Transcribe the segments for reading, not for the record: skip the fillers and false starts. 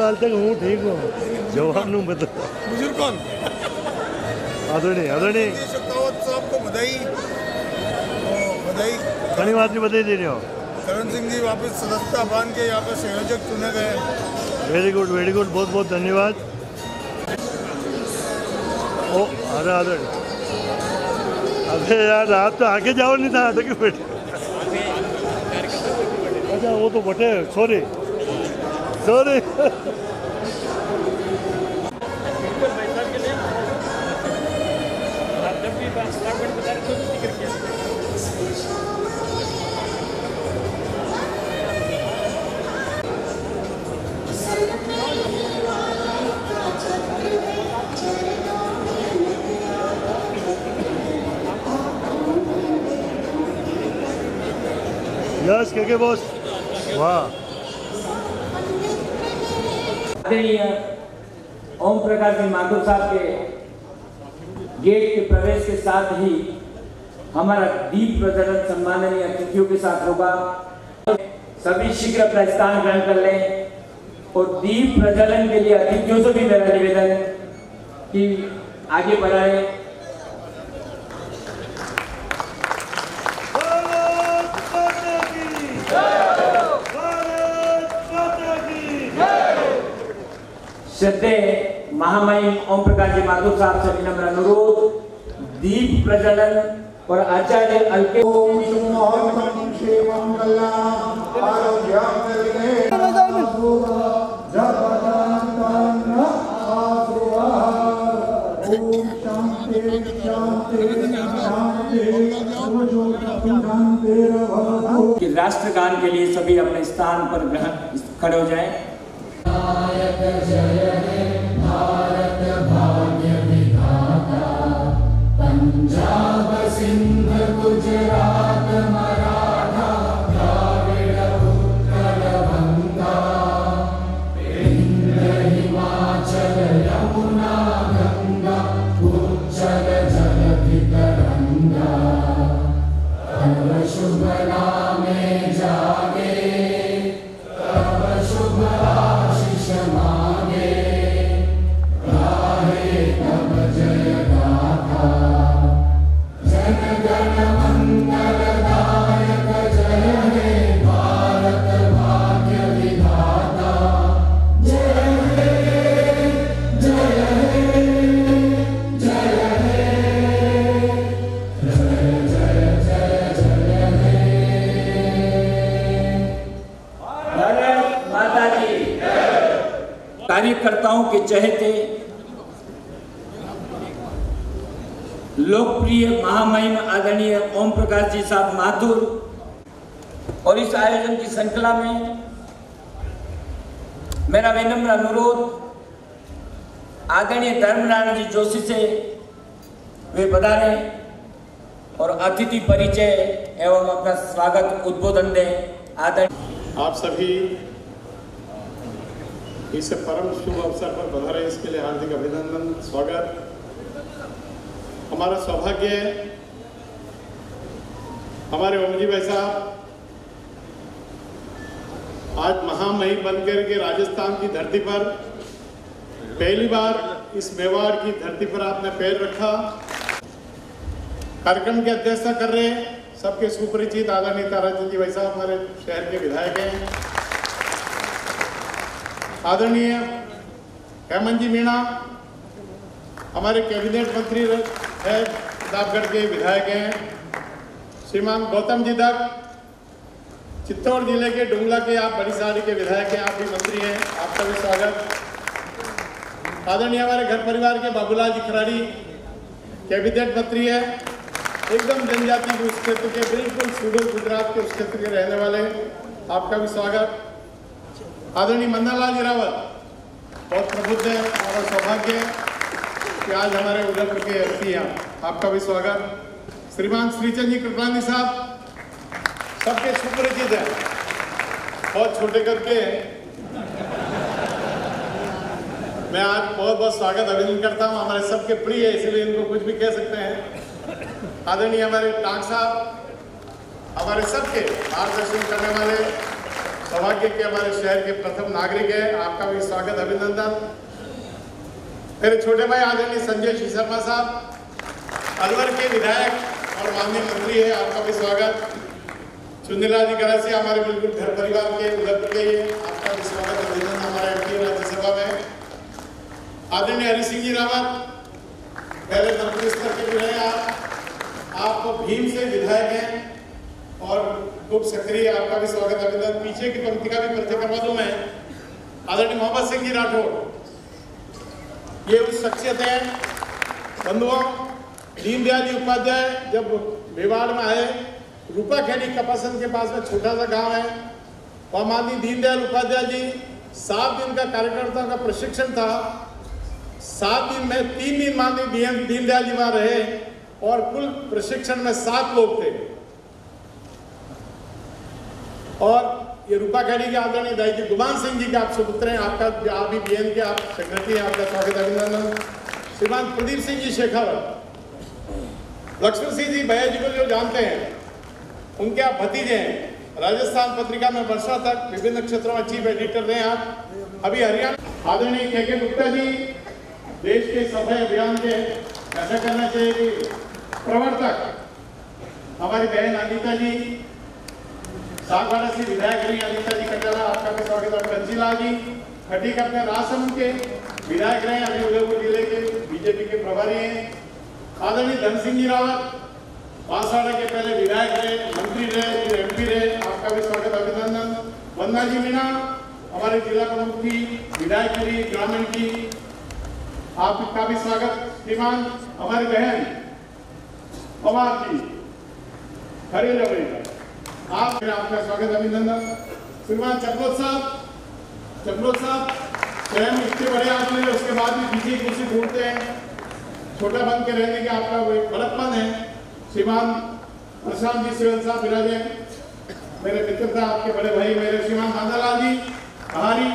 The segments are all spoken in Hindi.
हाल तक हूँ ठीक हूँ जवाब नू बता बुजुर्ग कौन आदरणीय आदरणीय शेखावत साहब को बधाई घनी बात नहीं बधाई दे रहे हो। करण सिंह जी वापस सदस्यता अभियान के यहाँ पे संयोजक चुने गए। वेरी गुड बहुत बहुत धन्यवाद। ओ अरे यार आप तो आगे जाओ नहीं था तो क्यों बैठे। अच्छा वो तो बटे सॉरी यस के बॉस वाह। ओम प्रकाश जी माथुर साहब के गेट के प्रवेश के साथ ही हमारा दीप प्रज्वलन सम्माननीय अतिथियों के साथ होगा। सभी शीघ्र अपना स्थान ग्रहण कर लें और दीप प्रज्वलन के लिए अतिथियों से भी मेरा निवेदन कि आगे बढ़ाएं। श्रद्धेय महामहिम ओम प्रकाश जी माथुर साहब से विनम्र अनुरोध दीप प्रज्वलन और आचार्य अलके राष्ट्रगान के लिए सभी अपने स्थान पर खड़े हो जाएं। जय हे भारत भाग्य विधाता पंजाब सिंध गुजरात मराठा द्राविड़ उत्कल बंगा विंध्य हिमाचल यमुना गंगा उच्चल जलधि तरंगा तव शुभ नामे जागे तव शुभ आशीष मांगे गाहे तब जय गाथा जन गण मंगलदायक जय हे भारत भाग्य विधाता जय हे जय हे जय हे जय जय जय जय हे भारत माता की कार्यकर्ताओं के चहेते लोकप्रिय महामहिम आदरणीय ओम प्रकाश जी साहब माथुर और इस आयोजन की श्रृंखला में मेरा विनम्र अनुरोध आदरणीय धर्मनारायण जी जोशी से वे पधारें और अतिथि परिचय एवं अपना स्वागत उद्बोधन दें। आदरणीय आप सभी इस परम शुभ अवसर पर पधारे इसके लिए हार्दिक अभिनंदन स्वागत। हमारा सौभाग्य है हमारे ओम जी भाई साहब आज महामहिम बनकर के राजस्थान की धरती पर पहली बार इस मेवाड़ की धरती पर आपने पैर रखा। कार्यक्रम की अध्यक्षता कर रहे सबके सुपरिचित आदरणीय ताराचंद जी भाई साहब हमारे शहर के विधायक हैं। आदरणीय हेमंत जी मीणा हमारे कैबिनेट मंत्री है प्रतापगढ़ के विधायक हैं। श्रीमान गौतम जी तक चित्तौड़ जिले के डुंगला के आप बड़ी सारी के विधायक हैं, आप भी मंत्री हैं, आपका भी स्वागत। आदरणीय हमारे घर परिवार के बाबूलाल जी खराड़ी कैबिनेट मंत्री है, एकदम जनजाति के उस क्षेत्र के बिल्कुल सुदूर गुजरात के उस क्षेत्र के रहने वाले, आपका भी स्वागत। आदरणीय मन्नालाल जी रावत बहुत प्रबुद्ध है, हमारा सौभाग्य है कि आज हमारे उदयपुर के एमपी हैं, आपका भी स्वागत। श्रीमान श्रीचंद जी कृपलानी साहब सबके सुपरिचित है, बहुत छोटे करके मैं आज बहुत बहुत स्वागत अभिनंदन करता हूँ। हमारे सबके प्रिय है इसलिए इनको कुछ भी कह सकते हैं। आदरणीय हमारे टांग साहब हमारे सबके मार्गदर्शन करने वाले सौभाग्य के हमारे शहर के प्रथम नागरिक है, आपका भी स्वागत अभिनंदन। मेरे छोटे भाई आदरणीय संजय श्री शर्मा साहब, अलवर के विधायक और माननीय मंत्री है, आपका भी स्वागत। चुंदीलाल जी गरासिया हमारे बिल्कुल घर परिवार के उधर के, आपका भी स्वागत अभिनंदन हमारे एमपी राज्यसभा में। आदरणीय हरि सिंह जी रावत, पहले मंत्री स्तर के विधायक, आप भीम से विधायक हैं और खूब सक्रिय, आपका भी स्वागत अभिनंदन। पीछे की पंक्ति का भी परिचय करवा दूं मैं। आदरणीय मोहम्मद सिंह जी राठौड़, ये उस शख्सियत है बंधुओं, दीनदयाल जी उपाध्याय जब मेवाड़ में आए, रूपाखेड़ी कपासन के पास में छोटा सा गांव है, और माननीय दीनदयाल उपाध्याय जी 7 दिन का कार्यकर्ताओं का प्रशिक्षण था। 7 दिन में 3 दिन माननीय दीनदयाल जी वहां रहे और कुल प्रशिक्षण में 7 लोग थे। और ये रूपाखेड़ी के आदरणीय दाई जी गुमान सिंह जी के आप सुपुत्र हैं, आपका आप भी बीएन के आप सेक्रेटरी हैं, आपका स्वागत अभिनंदन। श्रीमान प्रदीप सिंह जी शेखावत, लक्ष्मण सिंह जी भैया जी को जो जानते हैं, उनके आप भतीजे हैं। राजस्थान पत्रिका में वर्षों तक विभिन्न क्षेत्रों में चीफ एडिटर रहे आप। अभी हरियाणा आदरणीय के गुप्ता जी, देश के सफाई अभियान के ऐसा करना चाहिए कि प्रवर्तक हमारी बहन अनीता जी, सागवाड़ा से विधायक रही अनीता जी कटारा, आपका भी स्वागत। और कंचीलाल जी खटीक अपने राजसमंद के विधायक रहे, अभी उदयपुर जिले के बीजेपी के प्रभारी हैं। आदरणीय धन सिंह जी रावत, बांसवाड़ा के पहले विधायक रहे, मंत्री रहे, फिर एमपी रहे, आपका भी स्वागत अभिनंदन। वंदना जी मीणा हमारे जिला प्रमुख की, विधायक रही ग्रामीण की, आपका भी स्वागत। श्रीमान हमारी बहन पवार जी खड़े रहे, आपका स्वागत अभिनंदन। श्रीमान चपलोत साहब स्वयं इतने बड़े आदमी है, उसके बाद भी पीछे कुर्सी ढूंढते हैं, छोटा बन के रहने का आपका वो बड़प्पन है। श्रीमान प्रशांत जी सिवन साहब विराजे, मेरे मित्र था, आपके बड़े भाई मेरे श्रीमान नांदालाल जी हमारी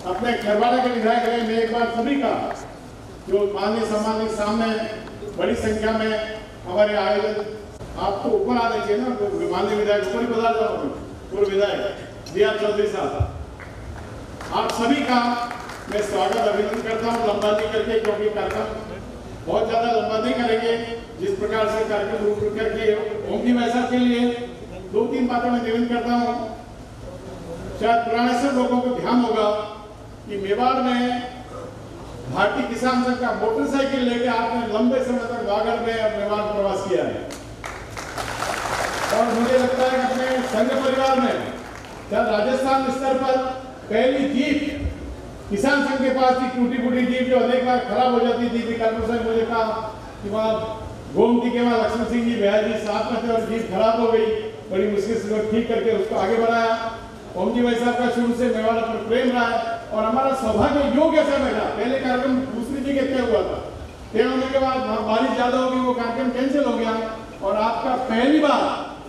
अपने खरवाड़ा के विधायक रहे। मैं एक बार सभी का जो माननीय सम्मानित सामने बड़ी संख्या में हमारे आयोजन, आपको ऊपर आना चाहिए ना, तो माननीय विधायक ऊपर ही बता जाओ, पूर्व विधायक जी आर चौधरी साहब, आप सभी का मैं स्वागत अभिनंदन करता हूँ लंबा नहीं करके, क्योंकि कार्यक्रम बहुत ज्यादा लंबा नहीं करेंगे। जिस प्रकार से कार्यक्रम रूप करके ओम जी भाई साहब के लिए 2-3 बातें मैं निवेदन करता हूँ। शायद पुराने सब लोगों को ध्यान होगा कि मेवाड़ में भारतीय किसान संघ का मोटरसाइकिल लेके आपने लंबे समय तक वागड़ में और मेवाड़ प्रवास किया है, और मुझे लगता है कि अपने संघ परिवार में शायद राजस्थान स्तर पर पहली जीप किसान संघ के पास थी, टूटी फूटी जीप जो अनेक बार खराब हो जाती थी। विकास सर मुझे कहा कि वहाँ गोमती के वहाँ लक्ष्मण सिंह जी भैया जी साथ में थे और जीप खराब हो गई, बड़ी मुश्किल से ठीक करके उसको आगे बढ़ाया। ओम जी भाई साहब का शुरू से मेवाड़ पर प्रेम रहा है, और हमारा सौभाग्य योग ऐसा मिला। पहले कार्यक्रम दूसरी जगह तय हुआ था, तय होने के बाद बारिश ज्यादा होगी, वो कार्यक्रम कैंसिल हो गया, और आपका पहली बार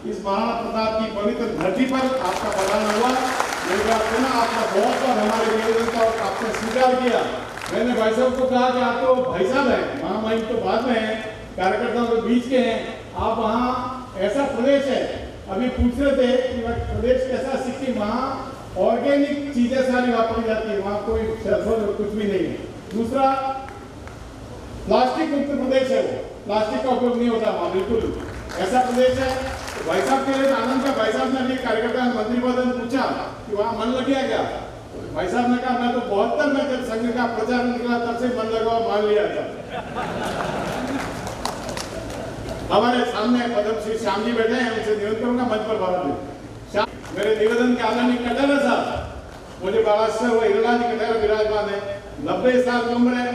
इस महाराणा प्रताप की पवित्र धरती पर आपका पधारना हुआ। आपका बहुत बार हमारे निवेदन का आपने स्वीकार किया। मैंने भाई साहब को कहा कि आप तो भाई साहब हैं, महामहिम तो बाद में है, कार्यकर्ताओं के बीच के हैं, आप वहाँ ऐसा प्रदेश है, अभी पूछ रहे थे कि प्रदेश कैसा, सिक्किम, वहाँ ऑर्गेनिक चीजें सारी वापरी जाती है, वहाँ कोई सल्फर कुछ भी नहीं है। दूसरा, प्लास्टिक मुक्त प्रदेश है, वो प्लास्टिक का उपयोग नहीं होता वहाँ, बिल्कुल ऐसा प्रदेश है। तो भाई साहब के लिए आनंद का, भाई साहब ने अभी कार्यकर्ता मंत्री पद पूछा कि वहाँ मन लग गया क्या, भाई साहब ने कहा मैं तो 72 में जब संघ का प्रचार निकला तब से मन लगा मान लिया था। हमारे सामने पद्मश्री श्याम जी बैठे हैं, उनसे निवेदन करूंगा मंच पर बाहर में। मेरे निवेदन के आदरणीय कटारा साहब, मुझे महाराष्ट्र वो हिरला जी कटारा विराजमान है, 90 साल की उम्र है,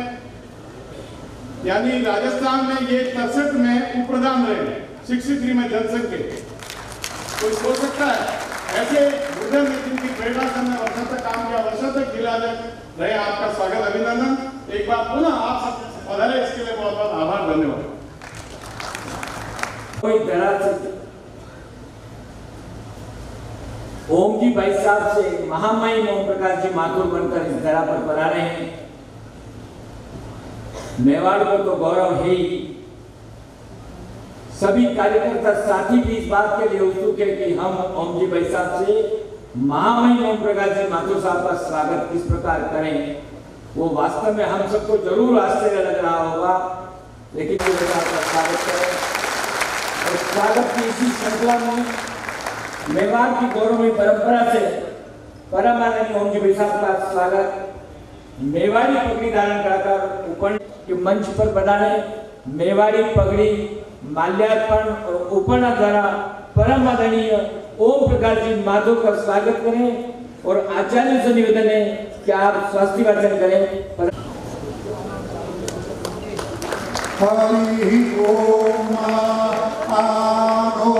यानी राजस्थान में ये 63 में उप प्रधान रहे, 63 में जनसंघ के। कोई सोच सकता है ऐसे बुजुर्ग ने जिनकी प्रेरणा से हमने वर्षों तक काम किया, वर्षों तक जिला रहे, आपका स्वागत अभिनंदन। एक बार पुनः आप सब पधारे, इसके लिए बहुत बहुत आभार, धन्यवाद। कोई तरह से ओम जी भाई साहब से महामहिम ओम प्रकाश जी माथुर बनकर इस धरा पर बना रहे हैं। मेवाड़ को तो गौरव है ही, सभी कार्यकर्ता साथी भी इस बात के लिए उत्सुक है कि हम ओम जी भाई साहब से महामहिम ओम प्रकाश जी माथुर साहब का स्वागत किस प्रकार करें, वो वास्तव में हम सबको जरूर आश्चर्य लग रहा होगा, लेकिन आपका स्वागत करें। और स्वागत की इसी श्रृंखला में मेवाड़ की गौरवमयी परंपरा से परम आदरणीय ओम जी साहब का स्वागत मेवाड़ी पगड़ी धारण कराकर उपन के मंच पर बनाने मेवाड़ी पगड़ी माल्यार्पण और उपना द्वारा परम आदरणीय ओम प्रकाश जी माधव का स्वागत करें और आचार्य से निवेदन है कि आप स्वास्थ्य वाचन करें। हरि ओम आनो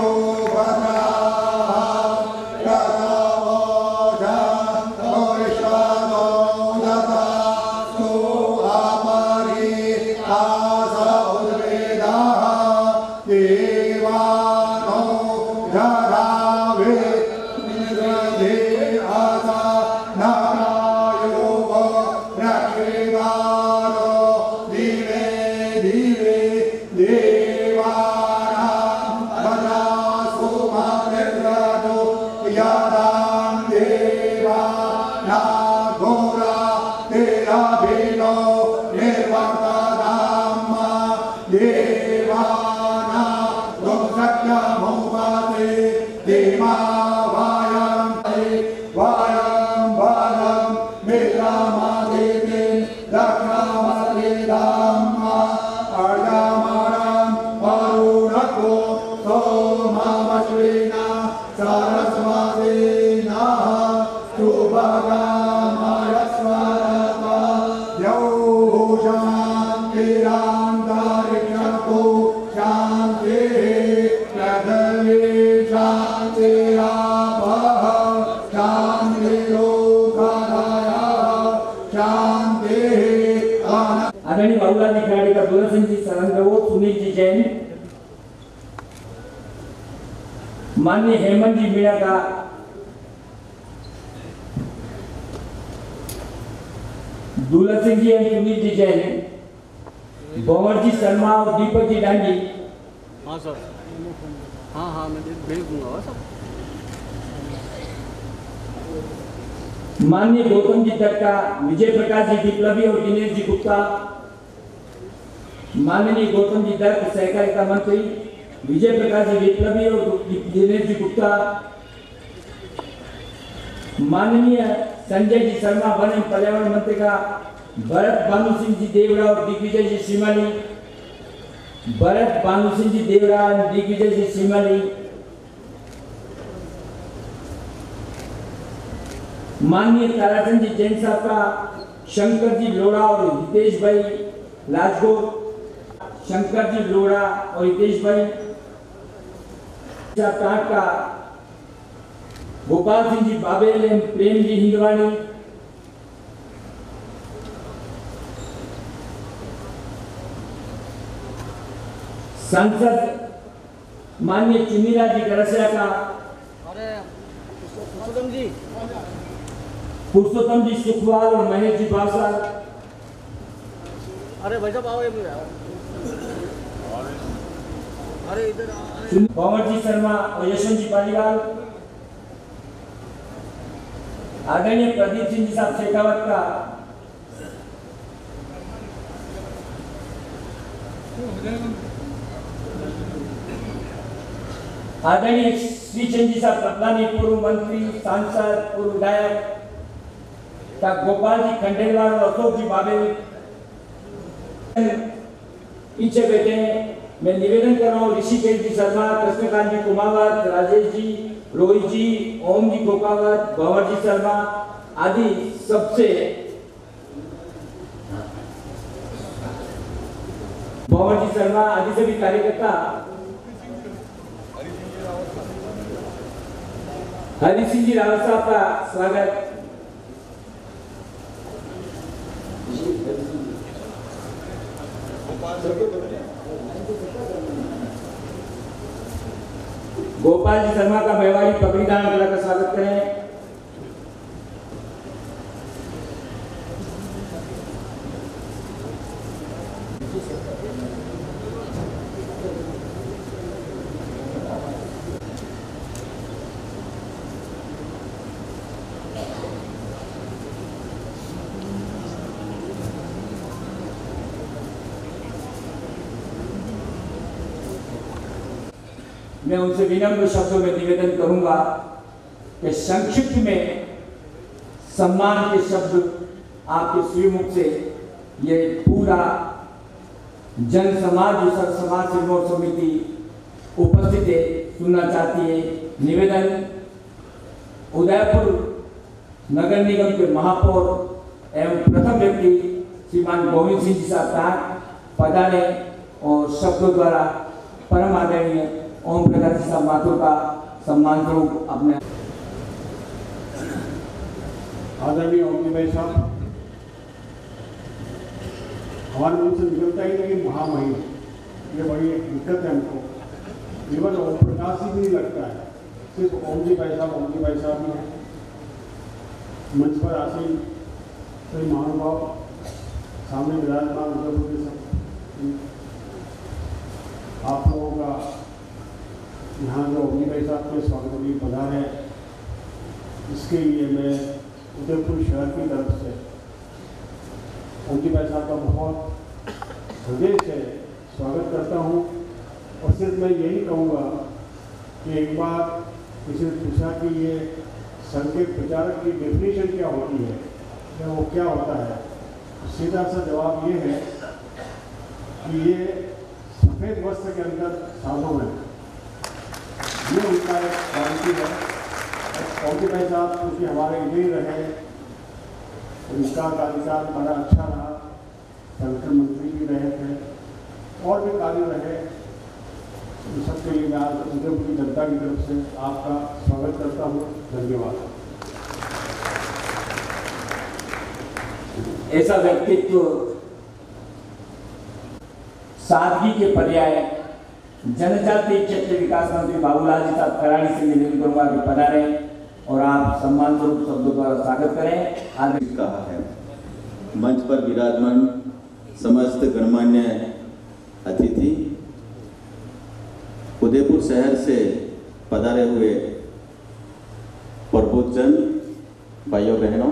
आदरणीय बाबूलाल जी खिलाड़ी का दूरदर्शन जी सरंगो सुनील जी जैन, माननीय हेमंत जी मीणा का दूल्हा सिंह जी एवं सुनील जी जैन, भंवर जी शर्मा और दीपक जी डांगी। हाँ सर, हाँ मैं भेज दूंगा सब। माननीय गौतम जी दत्ता, विजय प्रकाश जी विप्लवी और दिनेश जी गुप्ता, माननीय गौतम जी दत्त सहकारिता मंत्री, विजय प्रकाश जी विप्लवी और दिनेश जी गुप्ता, माननीय संजय जी शर्मा वन एवं पर्यावरण मंत्री का, भरत भानु सिंह जी देवड़ा और दिग्विजय जी शिमाली, भरत भानु सिंह जी देवड़ा और दिग्विजय जी शिमाली, माननीय ताराचंद जी जैन साहब का, शंकर जी लोड़ा और हितेश भाई लाजगोर, शंकर जी लोड़ा और हितेश भाई टाट का, गोपाल सिंह जी बाबेल एवं प्रेम जी हिंदवानी, सांसद माननीय चुनीरा जी गरसिया का, पुरुषोत्तम जी सुखवाल और महेश जी बावसार। अरे भाई साहब आओ, अरे इधर भंवर जी शर्मा और यशवंत जी पालीवाल, आदरणीय प्रदीप सिंह जी साहब शेखावत का, आदरणीय श्रीचंद जी साहब रत्नानी, पूर्व मंत्री सांसद पूर्व विधायक का, गोपाल जी खंडेलवाल और अशोक जी बाबेल पीछे बैठे हैं। मैं निवेदन कर रहा हूँ ऋषिकेश जी शर्मा, कृष्णकांत जी कुमावत, राजेश जी, रोहित जी, ओम जी गोकावत, भंवर जी शर्मा आदि सबसे, भंवर जी शर्मा आदि सभी कार्यकर्ता, हरि सिंह जी रावत साहब का स्वागत। गोपाल जी शर्मा का मेवाड़ी पगड़ी धारण कला का स्वागत करें। मैं उनसे विनम्र शब्दों में निवेदन करूंगा कि संक्षिप्त में सम्मान के शब्द आपके श्रीमुख से ये पूरा जन समाज सर समाज सिरमौर समिति उपस्थित है, सुनना चाहती है। निवेदन उदयपुर नगर निगम के महापौर एवं प्रथम व्यक्ति श्रीमान गोविंद सिंह जी साहब पधारे और शब्दों द्वारा परम आदरणीय ओम प्रकाश जी साहब माथुर का सम्मान स्वरूप अपने आदरणीय ओम जी भाई साहब, हमारे मुंह से निकलता ही नहीं महामहिम, ये बड़ी एक दिक्कत है हमको। इवन ओम प्रकाश जी भी नहीं लगता है, सिर्फ ओम जी भाई साहब ही हैं। मंच पर आसीन कई महानुभाव सामने विराजमान उदयपुर के सब आप लोगों का यहाँ जो ओम जी भाई साहब के स्वागत के लिए पधार है, इसके लिए मैं उदयपुर शहर की तरफ से ओम जी भाई साहब का बहुत हृदय से स्वागत करता हूँ। और सिर्फ मैं यही कहूँगा कि एक बार किसी ने पूछा कि ये संकेत प्रचारक की डेफिनेशन क्या होती है या वो क्या होता है, सीधा सा जवाब ये है कि ये सफ़ेद वस्त्र के अंदर साधु हैं, ये उनका एक क्वालिटी है। ओम जी भाई साहब क्योंकि हमारे इधर ही रहे, उनका कार्यकाल बड़ा अच्छा रहा, संगठन मंत्री भी रहे थे और भी कार्य रहे। इन सबके लिए मैं आज उदयपुर की जनता की तरफ से आपका स्वागत करता हूँ। धन्यवाद। ऐसा व्यक्तित्व सादगी के पर्याय जनजातीय क्षेत्र विकास मंत्री बाबूलाल जी साहब कराड़ी से निवेदन करूंगा कि पधारें और आप सम्मान स्वरूप शब्दों द्वारा स्वागत करें। आगे कहा है मंच पर विराजमान समस्त गणमान्य अतिथि, उदयपुर शहर से पधारे हुए प्रबुद्धजन, भाइयों बहनों,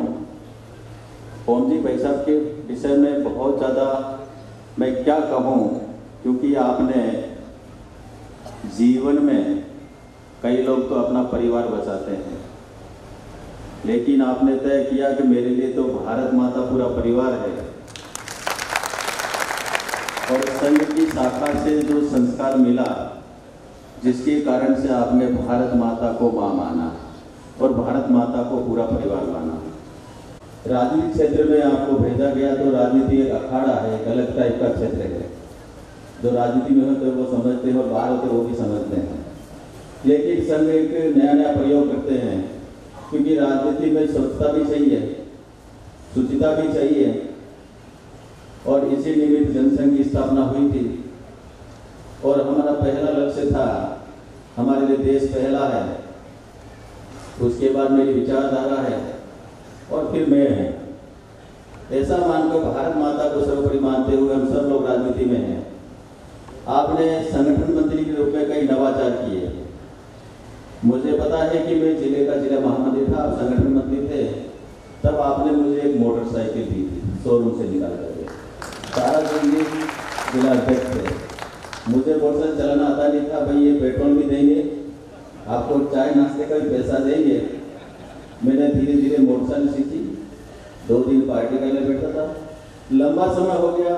ओम जी भाई साहब के विषय में बहुत ज़्यादा मैं क्या कहूँ, क्योंकि आपने जीवन में कई लोग तो अपना परिवार बचाते हैं, लेकिन आपने तय किया कि मेरे लिए तो भारत माता पूरा परिवार है। और संघ की शाखा से जो संस्कार मिला, जिसके कारण से आपने भारत माता को मां माना और भारत माता को पूरा परिवार माना। राजनीतिक क्षेत्र में आपको भेजा गया तो राजनीति एक अखाड़ा है, एक अलग टाइप का क्षेत्र है। जो राजनीति में होते हैं वो समझते हैं और बाहर होते वो भी समझते हैं, लेकिन संघ एक नया नया प्रयोग करते हैं, क्योंकि राजनीति में स्वच्छता भी चाहिए, शुचिता भी चाहिए। और इसी निमित्त जनसंघ की स्थापना हुई थी और हमारा पहला लक्ष्य था, हमारे लिए देश पहला है, उसके बाद मेरी विचारधारा है और फिर मैं है। ऐसा मानकर भारत माता को सर्वोपरि मानते हुए हम सब लोग राजनीति में हैं। आपने संगठन मंत्री के रूप में कई नवाचार किए। मुझे पता है कि मैं जिले का जिला महामंत्री था, आप संगठन मंत्री थे, तब आपने मुझे एक मोटरसाइकिल दी थी शोरूम से निकाल करके। सारा दिन जिला अध्यक्ष थे, मुझे मोटरसाइकिल चलाना आता नहीं था। भाई ये पेट्रोल भी देंगे, आपको चाय नाश्ते का भी पैसा देंगे। मैंने धीरे धीरे मोटरसाइकिल सीखी, 2 दिन पार्टी का लिए बैठा था। लंबा समय हो गया।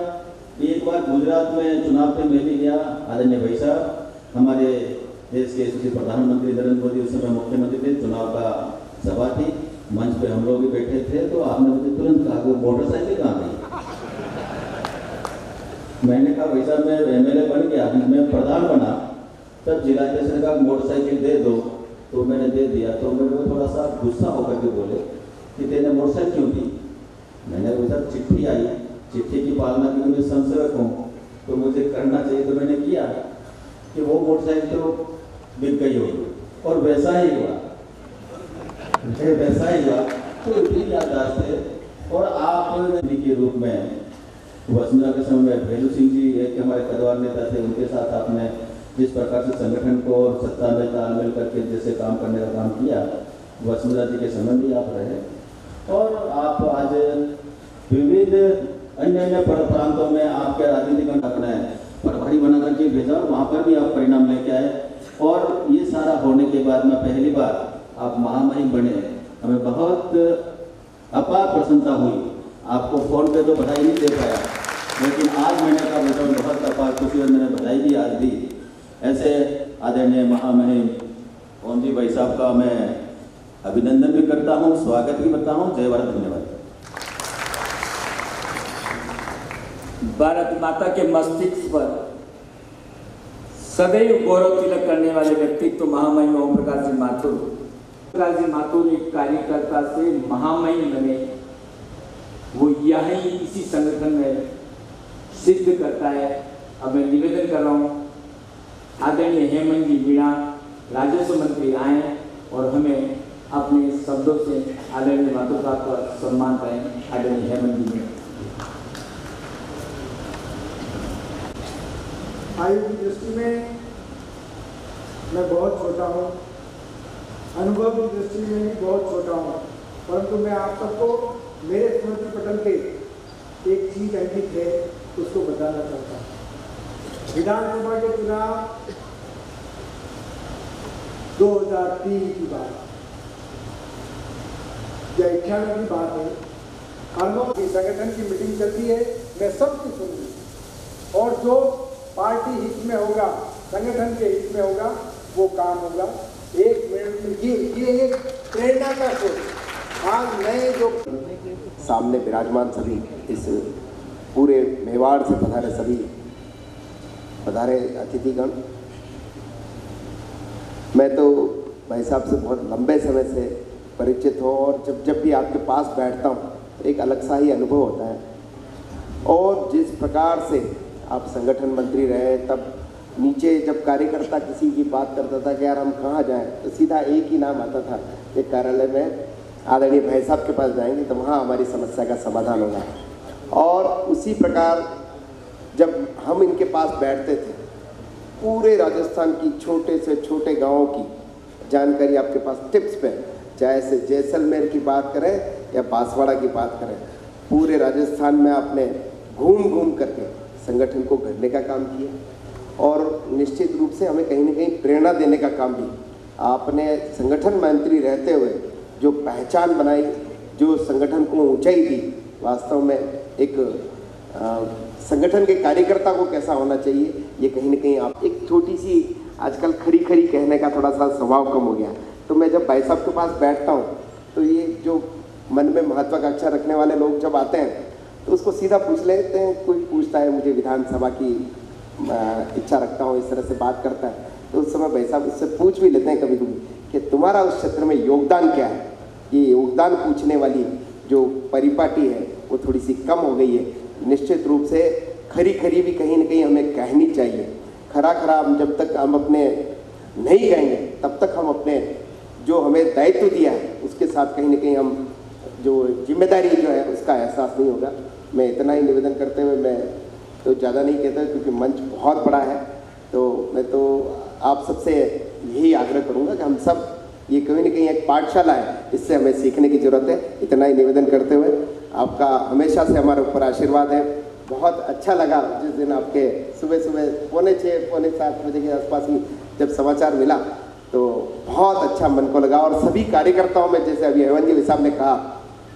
एक बार गुजरात में चुनाव पे मैं भी गया। आदरणीय भाई साहब, हमारे देश के यशस्वी प्रधानमंत्री नरेंद्र मोदी उस समय मुख्यमंत्री थे, चुनाव का सभा थी, मंच पे हम लोग भी बैठे थे, तो आपने मुझे तुरंत कहा वो मोटरसाइकिल कहाँ गई। मैंने कहा भाई साहब मैं MLA बन गया, मैं प्रधान बना, तब जिलाध्यक्ष ने कहा मोटरसाइकिल दे दो, तो मैंने दे दिया। तो मेरे को थोड़ा सा गुस्सा होकर के बोले कि तेने मोटरसाइकिल क्यों दी। मैंने बोला चिट्ठी आई, चिट्ठी की पालना की मैं संसेवक हूँ, तो मुझे करना चाहिए, तो मैंने किया कि वो मोटरसाइकिल तो बिक गई होगी। और वैसा ही हुआ, वैसा ही हुआ। तो इतनी याददाश्त है। और आप के रूप में वसुंधरा के समय में भेलू सिंह जी एक हमारे कदवार नेता थे, उनके साथ आपने जिस प्रकार से संगठन को और सत्ता में तालमेल करके जैसे काम करने का काम किया, वसुंधरा जी के समय भी आप रहे। और आप आज विविध अन्य प्रांतों में आपके राजनीतिक अपने प्रभारी बना करके भेजा, वहाँ पर भी आप परिणाम लेके आए। और ये सारा होने के बाद में पहली बार आप महामहिम बने, हमें बहुत अपार प्रसन्नता हुई। आपको फ़ोन पे तो बधाई नहीं दे पाया, लेकिन आज मैंने कहा बेटा बहुत अपार खुशी और मैंने बधाई भी आज दी। ऐसे आदरणीय महामहिम ओम जी भाई साहब का मैं अभिनंदन भी करता हूँ, स्वागत भी करता हूँ। जय भारत, धन्यवाद। भारत माता के मस्तिष्क पर सदैव गौरव तिलक करने वाले व्यक्तित्व महामहिम ओम प्रकाश जी माथुर। प्रकाश जी माथुर एक कार्यकर्ता से महामहिम बने, वो यही इसी संगठन में सिद्ध करता है। अब मैं निवेदन कर रहा हूँ आदरणीय हेमंत जी मीणा राजस्व मंत्री आए और हमें अपने शब्दों से आदरणीय माथुर साहब का सम्मान करें। आदरणीय हेमंत जी मीणा। आयु की दृष्टि में मैं बहुत छोटा हूँ, अनुभव की दृष्टि में भी बहुत छोटा हूँ, परंतु मैं आप सबको मेरे स्मृति पटल पे एक चीज अंकित है उसको बताना चाहता हूँ। विधानसभा के चुनाव 2003 की बात या 91 की बात है। अनुभव की संगठन की मीटिंग चलती है, मैं सब कुछ सुन लूँ और जो पार्टी हित में होगा, संगठन के हित में होगा, वो काम होगा। एक मिनट में ये एक प्रेरणा का स्रोत। आज नए जो सामने विराजमान सभी, इस पूरे मेवाड़ से पधारे सभी पधारे अतिथिगण, मैं तो भाई साहब से बहुत लंबे समय से परिचित हूँ और जब भी आपके पास बैठता हूँ एक अलग सा ही अनुभव होता है। और जिस प्रकार से आप संगठन मंत्री रहे, तब नीचे जब कार्यकर्ता किसी की बात करता था कि यार हम कहाँ जाएं, तो सीधा एक ही नाम आता था कि कार्यालय में आदरणीय भाई साहब के पास जाएंगे तो वहाँ हमारी समस्या का समाधान होगा। और उसी प्रकार जब हम इनके पास बैठते थे, पूरे राजस्थान की छोटे से छोटे गाँवों की जानकारी आपके पास टिप्स पे, चाहे से जैसलमेर की बात करें या बांसवाड़ा की बात करें, पूरे राजस्थान में आपने घूम घूम करके संगठन को गढ़ने का काम किया और निश्चित रूप से हमें कहीं ना कहीं प्रेरणा देने का काम भी आपने संगठन मंत्री रहते हुए जो पहचान बनाई, जो संगठन को ऊंचाई दी। वास्तव में एक संगठन के कार्यकर्ता को कैसा होना चाहिए, ये कहीं ना कहीं आप एक छोटी सी आजकल खरी खरी कहने का थोड़ा सा स्वभाव कम हो गया। तो मैं जब भाई साहब के पास बैठता हूँ तो ये जो मन में महत्वाकांक्षा रखने वाले लोग जब आते हैं तो उसको सीधा पूछ लेते हैं। कोई पूछता है मुझे विधानसभा की इच्छा रखता हूँ, इस तरह से बात करता है, तो उस समय भाई साहब उससे पूछ भी लेते हैं कभी कभी कि तुम्हारा उस क्षेत्र में योगदान क्या है। ये योगदान पूछने वाली जो परिपाटी है वो थोड़ी सी कम हो गई है। निश्चित रूप से खरी खरी भी कहीं ना कहीं हमें कहनी चाहिए। खरा खरा हम जब तक हम अपने नहीं कहेंगे तब तक हम अपने जो हमें दायित्व दिया है उसके साथ कहीं ना कहीं हम जो जिम्मेदारी जो है उसका एहसास नहीं होगा। मैं इतना ही निवेदन करते हुए मैं तो ज़्यादा नहीं कहता क्योंकि मंच बहुत बड़ा है, तो मैं तो आप सबसे यही आग्रह करूँगा कि हम सब ये कहीं ना कहीं एक पाठशाला है, इससे हमें सीखने की ज़रूरत है। इतना ही निवेदन करते हुए आपका हमेशा से हमारे ऊपर आशीर्वाद है। बहुत अच्छा लगा जिस दिन आपके सुबह सुबह 6:45 पौने 7 बजे के आसपास ही जब समाचार मिला तो बहुत अच्छा मन को लगा। और सभी कार्यकर्ताओं में जैसे अभी हेमंत जी साहब ने कहा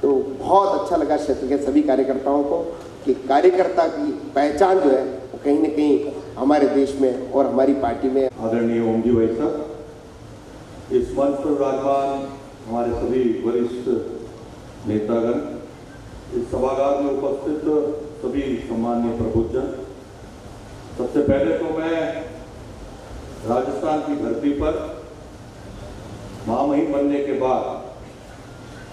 तो बहुत अच्छा लगा क्षेत्र के सभी कार्यकर्ताओं को कि कार्यकर्ता की पहचान जो है वो कहीं ना कहीं हमारे देश में और हमारी पार्टी में। आदरणीय ओम जी भाई साहब, इस मंच पर विराजमान हमारे सभी वरिष्ठ नेतागण, इस सभागार में उपस्थित सभी सम्माननीय प्रबुद्धजन, सबसे पहले तो मैं राजस्थान की धरती पर महामहिम बनने के बाद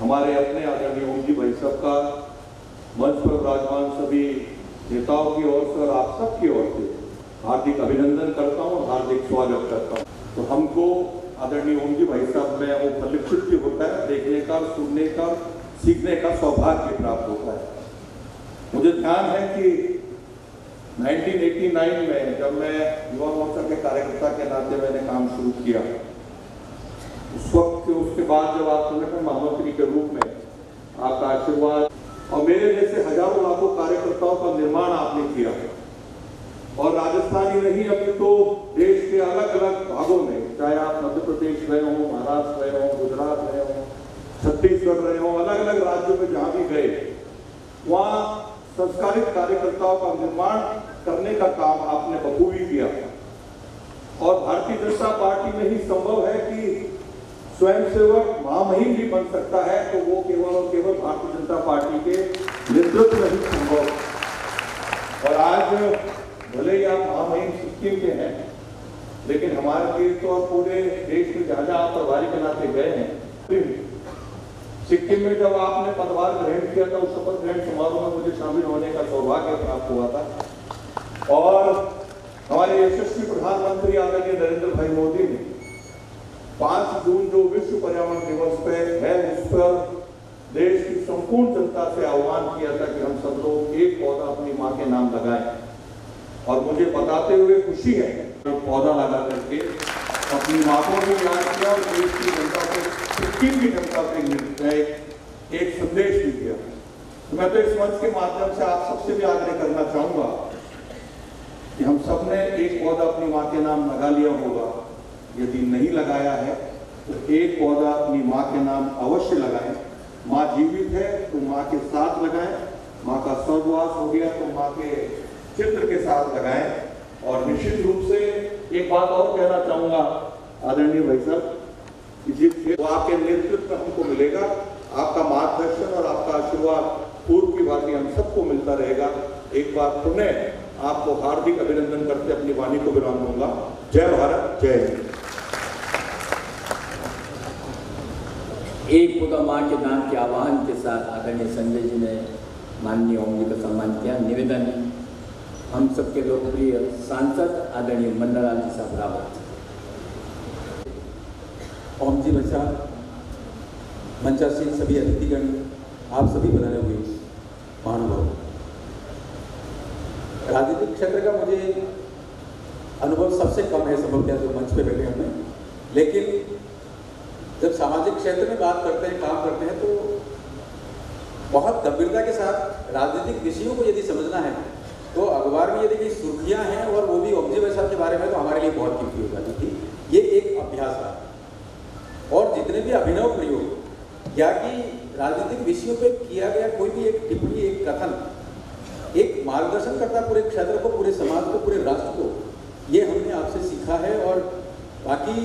हमारे अपने आदरणीय ओम जी भाई साहब का मंच पर विराजमान सभी नेताओं की ओर से और आप सब की ओर से हार्दिक अभिनंदन करता हूँ, हार्दिक स्वागत करता हूँ। तो हमको आदरणीय ओम जी भाई साहब में वो फलित भी होता है, देखने का, सुनने का, सीखने का सौभाग्य प्राप्त होता है। मुझे ध्यान है कि 1989 में जब मैं युवा मोर्चा के कार्यकर्ता के नाते मैंने काम शुरू किया, उस वक्त उसके बाद जब आप संगठन महामंत्री के रूप में आपका आशीर्वाद और मेरे जैसे हजारों लाखों कार्यकर्ताओं का निर्माण आपने किया और राजस्थान ही नहीं अभी तो देश के अलग अलग भागों में वहाँ संस्कारित कार्यकर्ताओं का निर्माण करने का काम आपने बखूबी किया। और भारतीय जनता पार्टी में ही संभव है कि स्वयंसेवक महामहिम भी बन सकता है, तो वो केवल और केवल भारतीय जनता पार्टी के नेतृत्व में ही संभव। और आज भले ही आप महामहिम सिक्किम के हैं, लेकिन हमारे लिए तो और पूरे देश में जहां जहां आप प्रभारी के नाते गए हैं, सिक्किम में जब आपने पदभार ग्रहण किया था, उस शपथ ग्रहण समारोह में मुझे शामिल होने का सौभाग्य प्राप्त हुआ था। और हमारे यशस्वी प्रधानमंत्री आदरणीय नरेंद्र भाई मोदी ने 5 जून जो विश्व पर्यावरण दिवस पे है, उस पर देश की संपूर्ण जनता से आह्वान किया था कि हम सब लोग एक पौधा अपनी माँ के नाम लगाएं। और मुझे बताते हुए खुशी है, एक पौधा लगा करके अपनी माँ को भी याद किया और देश की जनता को, सिक्किम की जनता को एक संदेश भी दिया। तो मैं तो इस मंच के माध्यम से आप सबसे भी आग्रह करना चाहूंगा कि हम सब ने एक पौधा अपनी माँ के नाम लगा लिया होगा। यदि नहीं लगाया है तो एक पौधा अपनी माँ के नाम अवश्य लगाएं। माँ जीवित है तो माँ के साथ लगाएं, माँ का स्वर्गवास हो गया तो माँ के चित्र के साथ लगाएं। और निश्चित रूप से एक बात और कहना चाहूंगा आदरणीय भाई साहब, वो आपके नेतृत्व हमको मिलेगा, आपका मार्गदर्शन और आपका आशीर्वाद पूर्व की भांति हम सबको मिलता रहेगा। एक बार पुनः आपको हार्दिक अभिनंदन करते अपनी वाणी को विराम दूंगा। जय भारत, जय हिंद। एक पौधा माँ के नाम के आह्वान के साथ आदरणीय संजय जी ने माननीय ओम जी का सम्मान किया। निवेदन हम सबके लोकप्रिय सांसद आदरणीय मंडलाल जी साहब रावत। ओम जी भाई साहब, मंचासीन सभी अतिथिगण, आप सभी बनाने हुए महानुभाव, राजनीतिक क्षेत्र का मुझे अनुभव सबसे कम है संभवतः जो मंच पे बैठे हमें, लेकिन जब सामाजिक क्षेत्र में बात करते हैं, काम करते हैं, तो बहुत गंभीरता के साथ राजनीतिक विषयों को यदि समझना है तो अखबार में यदि कोई सुर्खियां हैं और वो भी ओम जी भाई साहब के बारे में, तो हमारे लिए बहुत कीमती हो जाती थी। ये एक अभ्यास था। और जितने भी अभिनव प्रयोग या कि राजनीतिक विषयों पे किया गया कोई भी एक टिप्पणी, एक कथन, एक मार्गदर्शन करता पूरे क्षेत्र को, पूरे समाज को, पूरे राष्ट्र को, ये हमने आपसे सीखा है। और बाकी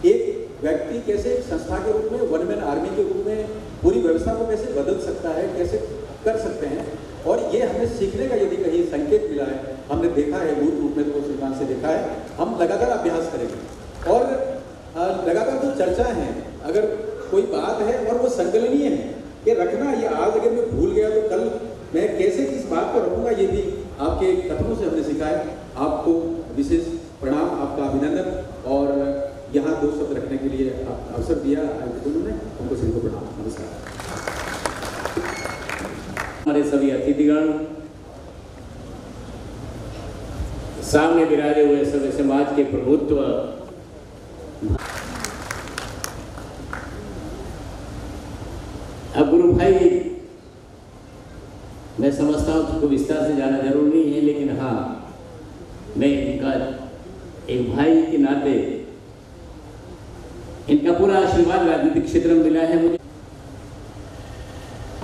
एक व्यक्ति कैसे एक संस्था के रूप में, वन मैन आर्मी के रूप में पूरी व्यवस्था को कैसे बदल सकता है, कैसे कर सकते हैं, और ये हमें सीखने का यदि कहीं संकेत मिला है, हमने देखा है मूल रूप में, तो श्रीमान से देखा है, हम लगातार अभ्यास करेंगे। और लगातार जो चर्चा है, अगर कोई बात है और वो संकलनीय है कि रखना, ये आज अगर मैं भूल गया तो कल मैं कैसे किस बात को रखूंगा, ये भी आपके कथनों से हमने सीखा है। आपको विशेष प्रणाम, आपका अभिनंदन, और यहाँ 2 शब्द रखने के लिए अवसर दिया आयोजकों ने, उनको सभी को प्रणाम, नमस्कार। हमारे सभी अतिथिगण, सामने विराजे हुए सभी समाज के प्रभुत्व, अब गुरु भाई, मैं समझता हूँ उसको विस्तार से जाना जरूर नहीं है, लेकिन हाँ, मैं इनका एक भाई के नाते इनका पूरा आशीर्वाद राजनीतिक क्षेत्र में मिला है मुझे।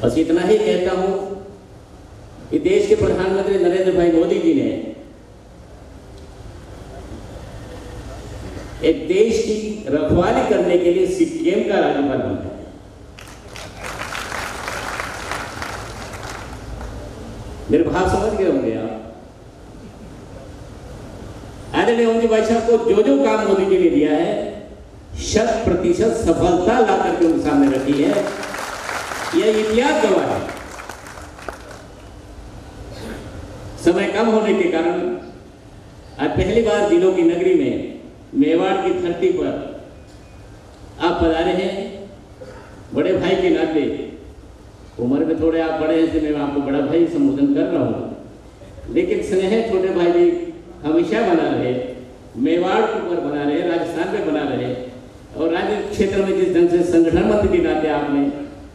बस इतना ही कहता हूं कि देश के प्रधानमंत्री नरेंद्र भाई मोदी जी ने एक देश की रखवाली करने के लिए सिक्किम का राज्यपाल बनाया। मेरे भाव समझ गए होंगे आप। आदरणीय ओम जी भाई साहब को जो जो काम मोदी जी ने दिया है, 100% सफलता ला करके उनके सामने रखी है। यह इतिहास गवाह है। समय कम होने के कारण आज पहली बार जिलों की नगरी में, मेवाड़ की धरती पर आप पधारे हैं। बड़े भाई के नाते, उम्र में थोड़े आप बड़े हैं, इसलिए मैं आपको बड़ा भाई संबोधन कर रहा हूँ, लेकिन स्नेह छोटे भाई भी हमेशा बना रहे, मेवाड़ के ऊपर बना रहे, राजस्थान में बना रहे, और राजनीतिक क्षेत्र में जिस ढंग से संगठन मंत्री के नाते आपने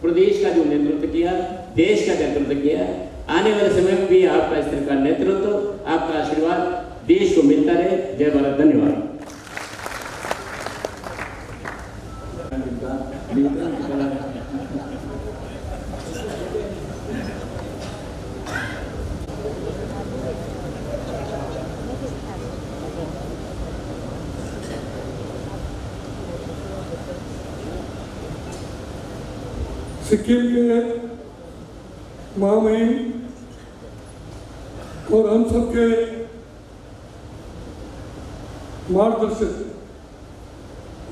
प्रदेश का जो नेतृत्व किया, देश का नेतृत्व किया, आने वाले समय में भी आपका इस तरह का नेतृत्व, आपका आशीर्वाद देश को मिलता रहे। जय भारत, धन्यवाद। सिक्किम के महामहिम और हम सबके मार्गदर्शक,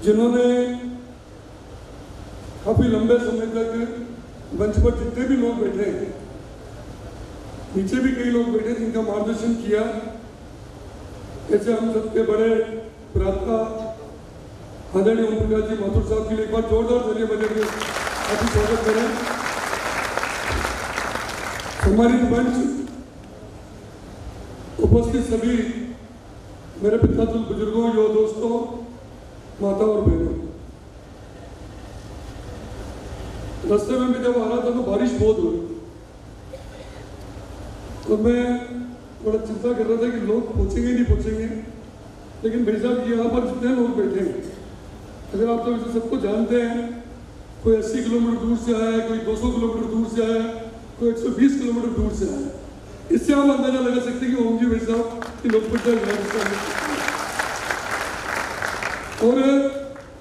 जिन्होंने काफी लंबे समय तक मंच पर जितने भी लोग बैठे हैं, नीचे भी कई लोग बैठे जिनका मार्गदर्शन किया, ऐसे हम सबके बड़े प्राप्ता आदरणीय ओम प्रकाश जी माथुर साहब के लिए एक बार जोरदार तालियां बजाकर काफी स्वागत करें। सम्मानित मंच, उपस्थित सभी मेरे पितातुल बुजुर्गों, युवा दोस्तों, माता और बहनों, रास्ते में मैं जब आ रहा था तो बारिश बहुत हो रही तो मैं बड़ा चिंता कर रहा था कि लोग पहुंचेंगे नहीं पहुंचेंगे, लेकिन भाई साहब यहाँ पर जितने लोग बैठे हैं, अगर आप तो वैसे सबको जानते हैं, कोई 80 किलोमीटर दूर से आया है, कोई 200 किलोमीटर दूर से आया है, कोई 120 किलोमीटर दूर से आया है। इससे आप अंदाजा लगा सकते हैं कि ओम जी भाई साहब की लोकप्रियता राजस्थान में, और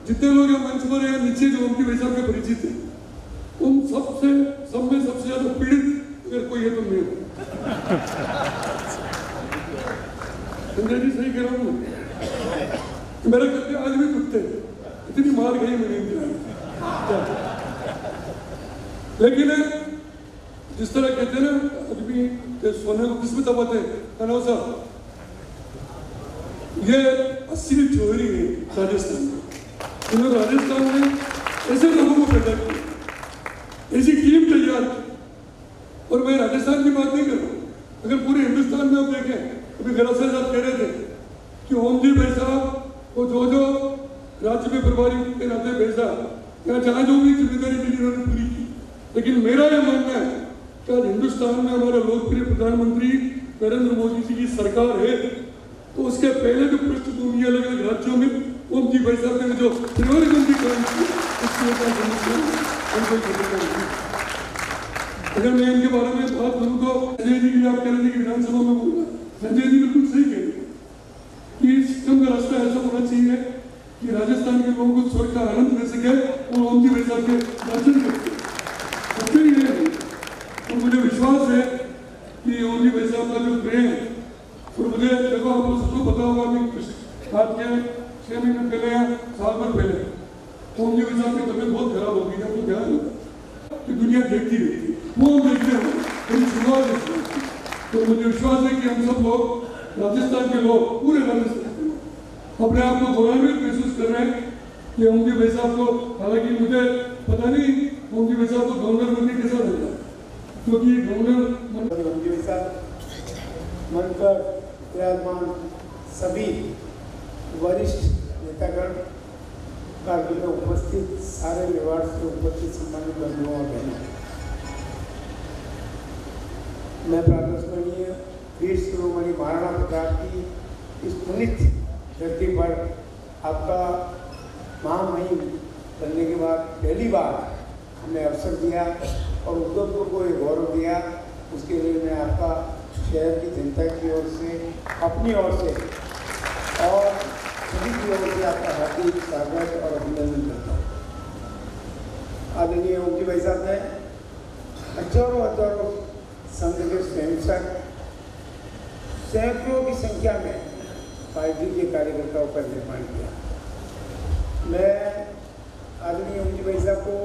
जितने लोग यहाँ मंच पर या नीचे जो ओम जी भाई साहब के परिचित हैं, उन सब में सबसे ज्यादा पीड़ित अगर कोई है तो मैं हूँ। संजय जी सही कह रहा हूँ, मेरे घर के आज भी कुत्ते, इतनी मार गई मैंने लेकिन जिस तरह कहते हैं ना, अभी भी सोने को किसमें दबाते हैं साहब, ये असली चोरी है राजस्थान में। उन्होंने राजस्थान में ऐसे लोगों को पैदा किया, ऐसी टीम तैयार की, और मैं राजस्थान की बात नहीं कर रहा हूँ, अगर पूरे हिंदुस्तान में आप देखें, अभी गलत साहब कह रहे थे कि ओम जी भाई साहब को जो राज्य में प्रभारी के नाते भेजा, यहाँ जहाँ जो भी जिम्मेदारी मिली उन्होंने पूरी की, लेकिन मेरा यह मानना है कि आज हिंदुस्तान में हमारा लोकप्रिय प्रधानमंत्री नरेंद्र मोदी जी की सरकार है, तो उसके पहले जो पृष्ठभूमि अलग अलग राज्यों में ओम जी भाई साहब ने जो परिवारबंदी काम की, अगर मैं इनके बारे में बात करूँ तो संजय जी की आप कह रहे थे कि विधानसभा में बोला, संजय जी बिल्कुल सही कह रहे कि सिस्टम का रास्ता ऐसा होना चाहिए कि राजस्थान के लोगों को स्वर्ग का आनंद ले सके और ओम जी भाई साहब के दर्शन कर सके। तो मुझे विश्वास है कि ओम जी भाई साहब का जो प्रेम, और मुझे देखो आप सबको पता होगा कि आज के 6 महीने पहले या साल भर पहले ओम जी भाई साहब की तबीयत बहुत खराब हो गई, आपको ध्यान होगा कि दुनिया देखती रहती है, वो हम देखते हैं, मेरी शुरुआत है। तो मुझे विश्वास है कि हम सब लोग, राजस्थान के लोग, पूरे राजस्थान के लोग अपने आप को गौरवान्वित महसूस कर रहे हैं कि ओम जी भाई साहब को, हालांकि मुझे पता नहीं ओम जी भाई साहब को गवर्नर बनने कैसा लगता, क्योंकि गवर्नर ओम जी भाई साहब मन पर विराजमान सभी वरिष्ठ नेतागण, कारगिल में उपस्थित सारे मेवाड़ से उपस्थित सम्मानित बंधुओं और बहनों, मैं प्रातस्मरणीय वीर शिरोमणि महाराणा प्रताप की इस पुनित धरती पर आपका महामहिम बनने के बाद पहली बार हमें अवसर दिया और उद्धवपुर को ये गौरव दिया, उसके लिए मैं आपका शहर की जनता की ओर से, अपनी ओर से और सभी की ओर से आपका हार्दिक स्वागत और अभिनंदन करता हूँ। आदरणीय ओम जी भाई साहब ने हजारों संघ के स्वयंसेवक, सैकड़ों की संख्या में पार्टी के कार्यकर्ताओं का निर्माण किया। मैं आदरणीय ओम जी भाई साहब को,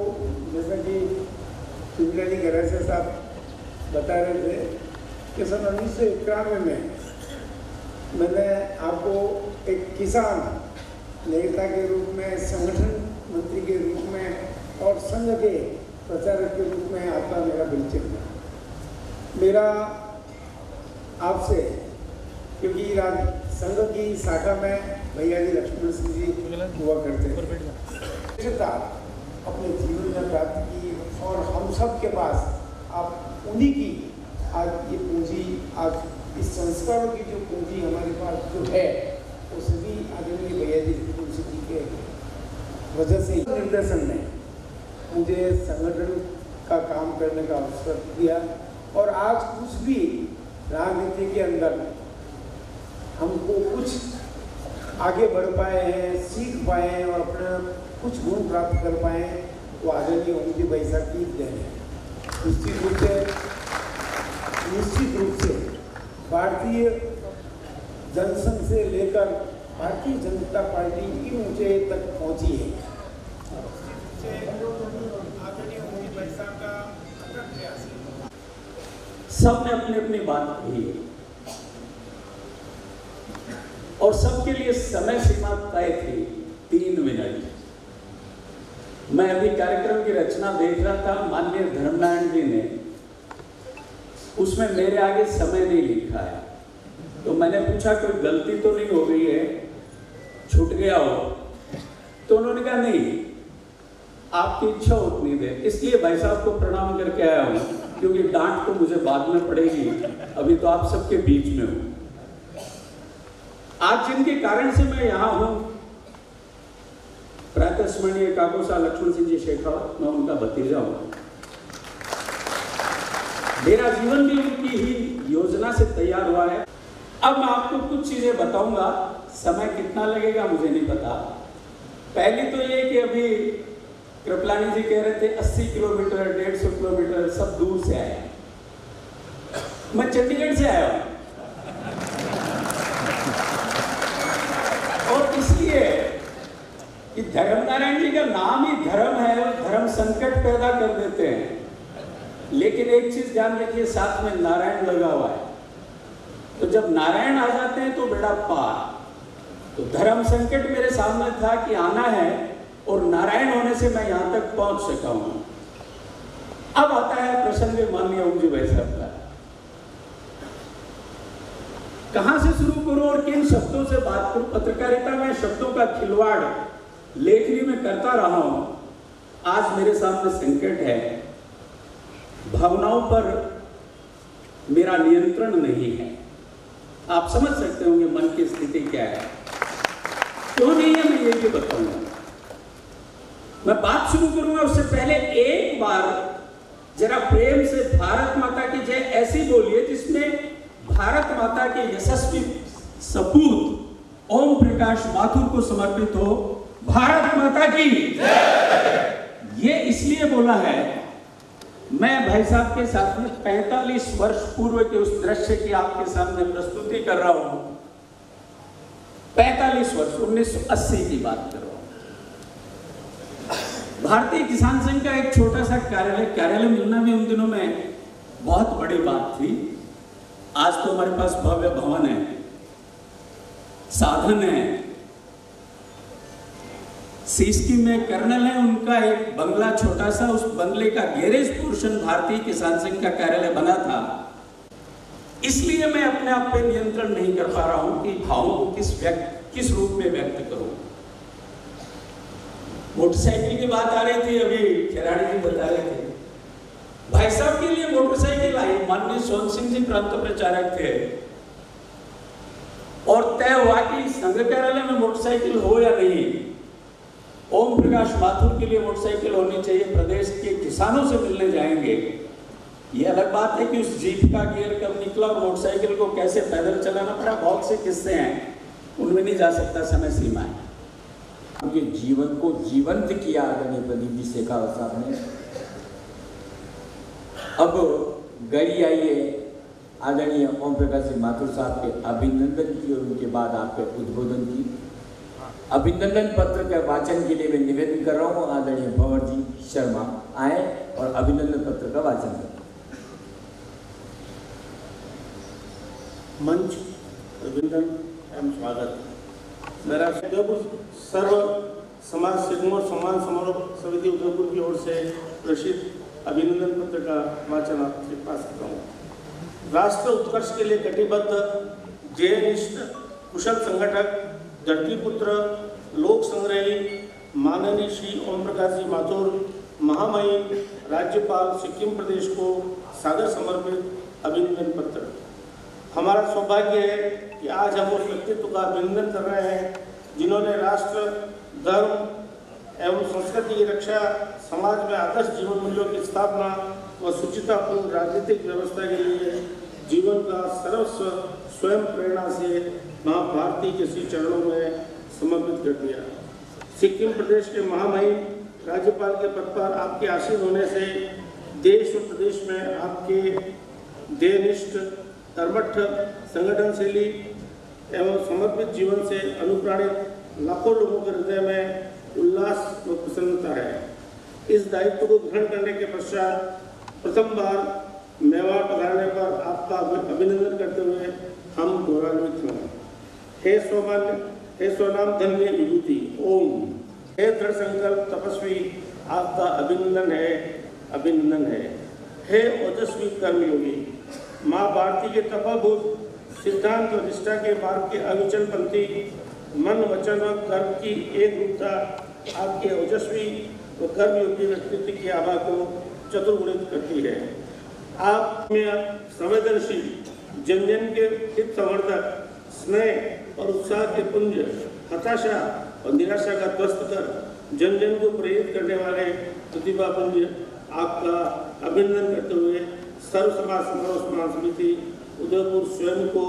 जैसा कि शिवलाली गरसे साहब बता रहे थे कि सन 1991 में मैंने आपको एक किसान नेता के रूप में, संगठन मंत्री के रूप में और संघ के प्रचारक के रूप में आपका मेरा परिचय हुआ। मेरा आपसे, क्योंकि संघ की शाखा में भैया जी लक्ष्मण सिंह जी हुआ करते थे, अपने जीवन में प्राप्त की, और हम सब के पास आप उन्हीं की आज ये पूंजी, आज इस संस्कारों की जो पूंजी हमारे पास जो है, वो सभी आदरणीय भैया जी लक्ष्मण सिंह जी के वजह से निर्देशन ने मुझे संगठन का काम करने का अवसर दिया, और आज कुछ भी राजनीति के अंदर हमको कुछ आगे बढ़ पाए हैं, सीख पाए हैं और अपना कुछ गुण प्राप्त कर पाए हैं, वो आदरणीय ओम जी भाई साहब की देन है। निश्चित रूप से भारतीय जनसंघ से लेकर भारतीय जनता पार्टी इन ऊंचाई तक पहुंची है। आदरणीय ओम जी भाई साहब का अथक प्रयास है। सब ने अपनी अपनी बात कही और सबके लिए समय सीमा तय थी 3 मिनट। मैं अभी कार्यक्रम की रचना देख रहा था, माननीय धर्मनारायण जी ने उसमें मेरे आगे समय नहीं लिखा है, तो मैंने पूछा कोई गलती तो नहीं हो गई है, छूट गया हो? तो उन्होंने कहा नहीं, आपकी इच्छा उतनी दे। इसलिए भाई साहब को प्रणाम करके आया हूं, क्योंकि डांट तो मुझे बाद में पड़ेगी, अभी तो आप सबके बीच में हूं। आज जिनके कारण से मैं यहां हूं, प्रातः स्मरणीय काकोसा लक्ष्मण सिंह जी शेखावत, मैं उनका भतीजा हूं। मेरा जीवन भी उनकी ही योजना से तैयार हुआ है। अब मैं आपको कुछ चीजें बताऊंगा, समय कितना लगेगा मुझे नहीं पता। पहली तो ये कि अभी कृपलानी जी कह रहे थे 80 किलोमीटर 150 किलोमीटर सब दूर से आए। मैं चंडीगढ़ से आया हूं, और इसलिए कि धर्मनारायण जी का नाम ही धर्म है, धर्म संकट पैदा कर देते हैं। लेकिन एक चीज ध्यान रखिए, साथ में नारायण लगा हुआ है, तो जब नारायण आ जाते हैं तो बेड़ा पार। तो धर्म संकट मेरे सामने था कि आना है, और नारायण होने से मैं यहां तक पहुंच सका हूं। अब आता है प्रसंग माननीय ओम जी भाई साहब का। कहां से शुरू करूं और किन शब्दों से बात करूं? पत्रकारिता में शब्दों का खिलवाड़ लेखनी में करता रहा हूं। आज मेरे सामने संकट है, भावनाओं पर मेरा नियंत्रण नहीं है। आप समझ सकते होंगे मन की स्थिति क्या है, क्यों नहीं है, मैं ये भी बताऊंगा। मैं बात शुरू करूंगा उससे पहले एक बार जरा प्रेम से भारत माता की जय ऐसी बोलिए जिसमें भारत माता के यशस्वी सपूत ओम प्रकाश माथुर को समर्पित हो। भारत माता की जय। ये इसलिए बोला है, मैं भाई साहब के साथ में 45 वर्ष पूर्व के उस दृश्य की आपके सामने प्रस्तुति कर रहा हूं। 45 वर्ष, 1980 की बात कर रहा हूं। भारतीय किसान संघ का एक छोटा सा कार्यालय मिलना भी उन दिनों में बहुत बड़ी बात थी। आज तो हमारे पास भव्य भवन है, साधन है। सीएसकी में कर्नल है, उनका एक बंगला छोटा सा, उस बंगले का गैरेज पोर्शन भारतीय किसान संघ का कार्यालय बना था। इसलिए मैं अपने आप पे नियंत्रण नहीं कर पा रहा हूं कि भावों को किस रूप में व्यक्त करूं। मोटरसाइकिल की बात आ रही थी, अभी खिराड़ी जी बता रहे थे, भाई साहब के लिए मोटरसाइकिल आई। माननीय सोहन सिंह जी प्रांत प्रचारक थे, और तय हुआ कि संघ कार्यालय में मोटरसाइकिल हो या नहीं, ओम प्रकाश माथुर के लिए मोटरसाइकिल होनी चाहिए। प्रदेश के किसानों से मिलने जाएंगे। ये अलग बात है कि उस जीप का गियर कब निकला और मोटरसाइकिल को कैसे पैदल चलाना पड़ा, बहुत से किस्से हैं, उनमें नहीं जा सकता, समय सीमा है। उनके जीवन को जीवंत किया आदरणीय प्रदीप जी शेखावत साहब ने। अब गई आई है आदरणीय ओम प्रकाश जी माथुर साहब के अभिनंदन की और उनके बाद आपके उद्बोधन की। अभिनंदन पत्र के वाचन के लिए मैं निवेदन कर रहा हूँ, आदरणीय भंवर जी शर्मा आए और अभिनंदन पत्र का वाचन करें। मंच अभिनंदन एवं स्वागत। मेरा उदयपुर सर्व समाज सेवकों और सम्मान समारोह समिति उदयपुर की ओर से प्रेषित अभिनंदन पत्र का वाचन आपके पास करता हूँ। राष्ट्र उत्कर्ष के लिए कटिबद्ध जयनिष्ठ कुशल संगठक धरतीपुत्र लोक संग्रही माननीय श्री ओम प्रकाश जी माथुर महामहिम राज्यपाल सिक्किम प्रदेश को सादर समर्पित अभिनंदन पत्र। हमारा सौभाग्य है कि आज हम उस व्यक्तित्व का अभिनंदन कर रहे हैं जिन्होंने राष्ट्र, धर्म एवं संस्कृति की रक्षा, समाज में आदर्श जीवन मूल्यों की स्थापना व सुचितापूर्ण राजनीतिक व्यवस्था के लिए जीवन का सर्वस्व स्वयं प्रेरणा से मां भारती के श्री चरणों में समर्पित कर दिया। सिक्किम प्रदेश के महामहिम राज्यपाल के पद पर आपके आसीन होने से देश और प्रदेश में आपके देनिष्ठ, कर्मठ, संगठनशीली एवं समर्पित जीवन से अनुप्राणित लाखों लोगों के हृदय में उल्लास व प्रसन्नता है। इस दायित्व को ग्रहण करने के पश्चात प्रथम बार मेवाड़ पधारने पर आपका अभिनंदन करते हुए हम गौरवान्वित हैं। हे स्वमान्य, हे स्वनाम धन्य विभूति, ओम। हे दृढ़ संकल्प तपस्वी, आपका अभिनंदन है, अभिनंदन है। हे ओजस्वी कर्मयोगी, माँ भारती के तपभूत सिद्धांत और निष्ठा के मार्ग के अविचल पंथी, मन वचन और कर्म की एक रूपता आपके ओजस्वी व कर्मयोगी व्यक्तित्व की आभा को चतुर्गुणित करती है। आप में संवेदनशील, जन जन के हित संवर्धक, स्नेह और उत्साह के पुंज, हताशा और निराशा का ध्वस्त कर जन जन को प्रेरित करने वाले प्रतिभा पुंज, आपका अभिनंदन करते हुए सर्व समाज समारोह समिति उदयपुर स्वयं को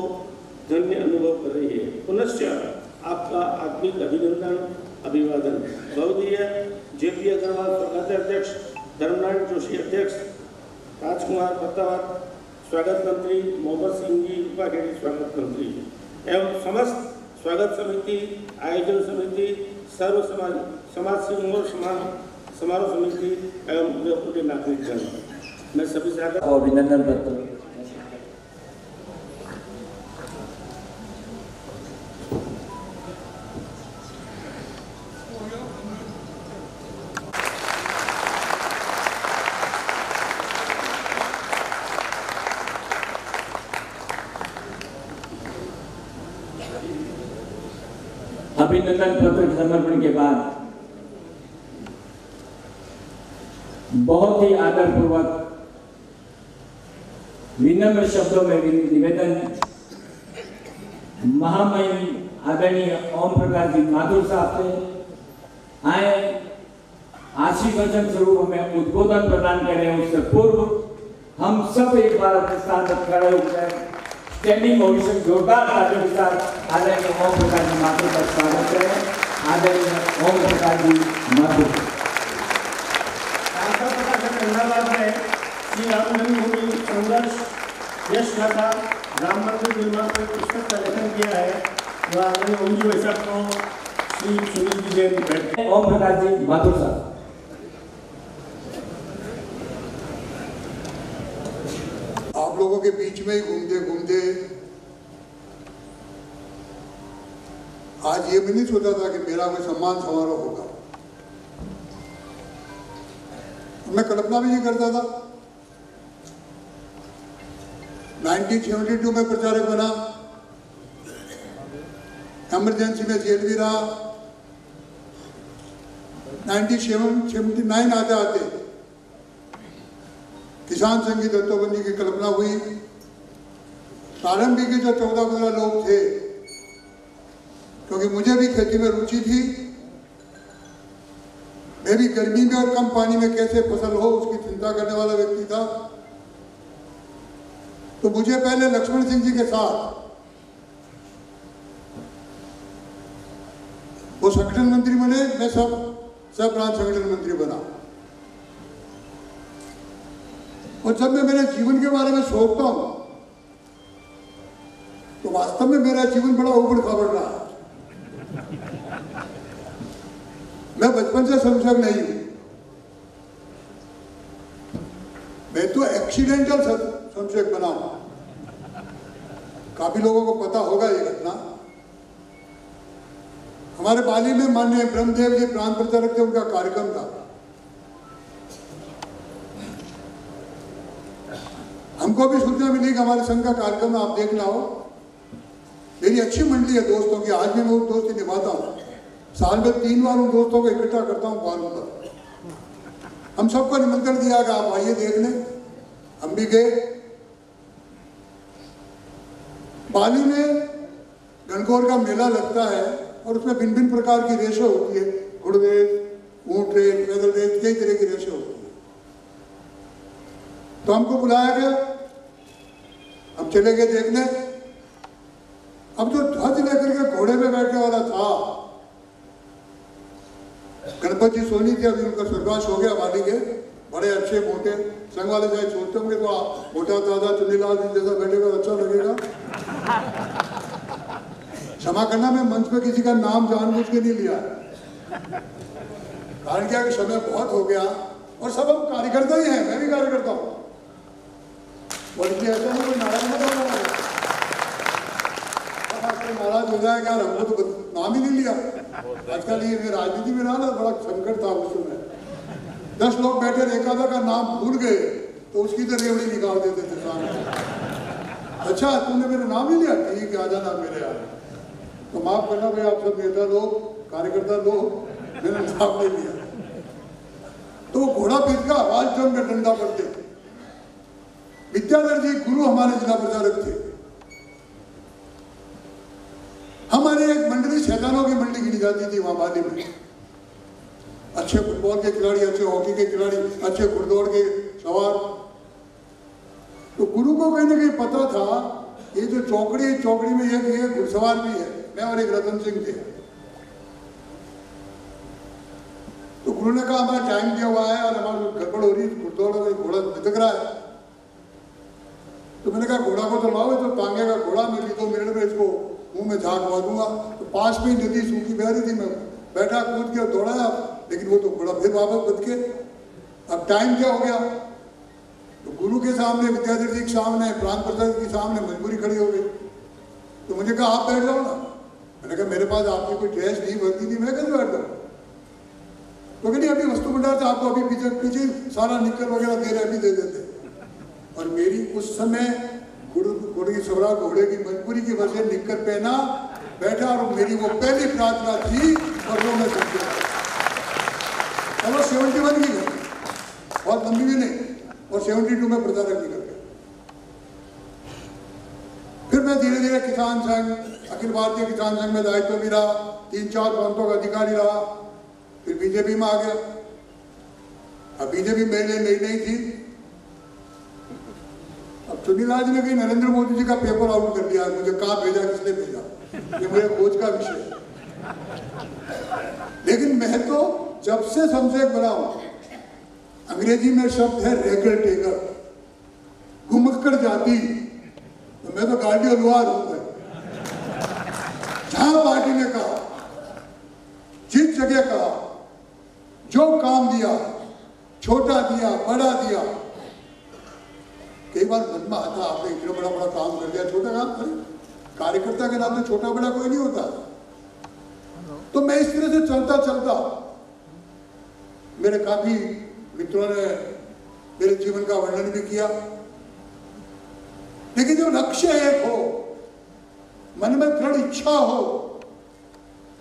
धन्य अनुभव कर रही है। पुनश्च आपका आत्मिक अभिनंदन, अभिवादन। बहुदीय जेपी अग्रवाल अध्यक्ष, धर्मनारायण जोशी अध्यक्ष, राजकुमार पत्तावत स्वागत मंत्री, मोहम्मद सिंह जी रूपाखेड़ी स्वागत मंत्री एवं समस्त स्वागत समिति, आयोजन समिति, सर्व समाज सेवकों समारोह समिति एवं उदयपुर के नागरिकगण, मैं सभी से अभिनंदन पत्र अभिनंदन पत्र समर्पण के बाद बहुत ही आदरपूर्वक विनम्र शब्दों में निवेदन महामहिम आदरणीय ओम प्रकाश जी माथुर साहब से आए आशीर्वचन स्वरूप हमें उद्बोधन प्रदान करें। उससे पूर्व हम सब एक बार अपने स्थान पर खड़े होकर स्टैंडिंग ओवेशन जोरदार तालियों के साथ आदरणीय ओम प्रकाश जी माथुर का स्वागत करें। आदरणीय ओम प्रकाश जी माथुर। अहमदाबाद में श्री राम जन्मभूमि संघर्ष यश गाथा राम मंदिर निर्माण पर पुस्तक का लेखन किया है। वह आदरणीय ओम जी वैसा को श्री सुनील जी जैन बैठे। ओम प्रकाश जी माथुर साहब। आप लोगों के बीच में ही घूमते घूमते आज ये भी नहीं सोचा था कि मेरा कोई सम्मान समारोह होगा। मैं कल्पना भी नहीं करता था। 1972 में प्रचारक बना, इमरजेंसी में जेल भी रहा। 1979 आते आते किसान संघ की दत्तोबंदी की कल्पना हुई। प्रारंभिक के जो 14-15 लोग थे, क्योंकि मुझे भी खेती में रुचि थी, मैं भी गर्मी में और कम पानी में कैसे फसल हो उसकी चिंता करने वाला व्यक्ति था। तो मुझे पहले लक्ष्मण सिंह जी के साथ वो संगठन मंत्री बने, मैं सब प्रांत संगठन मंत्री बना। और जब मैं मेरे जीवन के बारे में सोचता हूं तो वास्तव में मेरा जीवन बड़ा उबड़ खाबड़ रहा है। मैं बचपन से संसद नहीं हूं, मैं तो एक्सीडेंटल संसद बना हूं। काफी लोगों को पता होगा ये घटना। हमारे पाली में माननीय ब्रह्मदेव जी प्रांत प्रचारक थे, उनका कार्यक्रम था। हमको भी सूचना मिली कि हमारे संघ का कार्यक्रम आप देखना हो। मेरी अच्छी मंडली है दोस्तों की, आज भी मैं उन दोस्ती निभाता हूँ। साल में 3 बार उन दोस्तों को इकट्ठा करता हूँ बार पर। हम सबको निमंत्रण दिया कि आप आइए देखने, हम भी गए। पाली में गणगौर का मेला लगता है और उसमें भिन्न भिन्न प्रकार की रेसें होती है। घुड़ रेस, ऊंट रेस, पैदल रेस, कई तरह की रेसें होती है। तो हमको बुलाया गया, हम चले गए देखने। अब जो ध्वज लेकर के घोड़े में बैठने वाला था, गणपति जगपत जी सोनी थे, अभी उनका स्वर्गवास हो गया। वाली के बड़े अच्छे मोटे संघ वाले चाहे सोचते होंगे तो आप मोटा ताजा चुनीलाल जी जैसा बैठेगा तो अच्छा लगेगा। क्षमा करना, मैं मंच पे किसी का नाम जानबूझ के नहीं लिया, कारण क्या कि समय बहुत हो गया और सब हम कार्यकर्ता ही हैं, मैं भी कार्यकर्ता हूँ। और इसलिए ऐसा नहीं कोई नाराज नहीं होगा, नाराज हो जाएगा यार हमको तो नाम ही नहीं लिया। आजकल ये राजनीति में ना बड़ा संकट था उस समय, 10 लोग बैठे, एक आधा का नाम भूल गए तो उसकी तो रेवड़ी निकाल देते थे सामने। अच्छा तुमने मेरा नाम ही लिया, ठीक है आ जाना मेरे यहाँ। तो माफ करना भाई, आप सब नेता लोग, कार्यकर्ता लोग, मैंने नाम नहीं लिया। तो वो घोड़ा पीट का आवाज जम में डंडा पड़ते। विद्याधर जी गुरु हमारे जिला प्रचारक थे। हमारी एक मंडली शैतानों की मंडली गिनी जाती थी वहां बाली में। अच्छे फुटबॉल के खिलाड़ी, अच्छे हॉकी के खिलाड़ी, अच्छे घुड़दौड़ के सवार। तो गुरु को कहीं ना कहीं पता था ये जो चौकड़ी है, चौकड़ी में ये घुड़सवार भी है, मैं और एक रतन सिंह थे। तो गुरु ने कहा हमारा टाइम दिया हुआ है और हमारी गड़बड़ हो रही है, घुड़दौड़ घोड़ा भटक रहा है। तो मैंने कहा घोड़ा को तो लाओ, तो टांगे का घोड़ा, मैं भी 2 मिनट में इसको मुंह में झाग मार दूंगा। तो पास में नदी सूखी बह रही थी, मैं बैठा कूद के दौड़ाया, लेकिन वो तो घोड़ा फिर वापस बच के। अब टाइम क्या हो गया, तो गुरु के सामने, विद्याधर जी के सामने, प्राण प्रसाद के सामने मजबूरी खड़ी हो गई। तो मुझे कहा आप बैठ जाओ ना। मैंने कहा मेरे पास आपकी कोई ड्रेस नहीं भरती थी, मैं कैसे बैठ जाऊँ। तो कहती अभी वस्तु भंडार से आपको अभी पीछे सारा निकल वगैरह दे रहे, अभी दे देते। और मेरी उस समय घोड़े की सवार घोड़े की मजबूरी की वजह से निक्कर पहना बैठा, और मेरी वो पहली प्रार्थना थी और वो मैं सुन गया। चलो 71 की गई, बहुत लंबी भी नहीं, और 72 में प्रचारक निकल गया। फिर मैं धीरे धीरे किसान संघ, अखिल भारतीय किसान संघ में दायित्व भी रहा, 3-4 प्रांतों का अधिकारी रहा। फिर बीजेपी में आ गया। अब बीजेपी मेरे लिए नई थी। अब चुनीलाल जी ने कहीं नरेंद्र मोदी जी का पेपर आउट कर दिया, मुझे कहाँ भेजा, किसने भेजा, ये मेरे खोज का विषय है। लेकिन मैं तो जब से संशय बना हूं, अंग्रेजी में शब्द है रेगल टेकर, घुमक्कड़ जाति। तो मैं तो गाड़ी लुहार हूं। जहां पार्टी ने कहा, जिस जगह कहा, जो काम दिया, छोटा दिया, बड़ा दिया, कई बार मन में आता आपने इतना बड़ा बड़ा काम कर दिया, छोटा काम करे, कार्यकर्ता के नाम में छोटा बड़ा कोई नहीं होता। तो मैं इस तरह से चलता चलता, मेरे काफी मित्रों ने मेरे जीवन का वर्णन भी किया। लेकिन जब लक्ष्य एक हो, मन में दृढ़ इच्छा हो,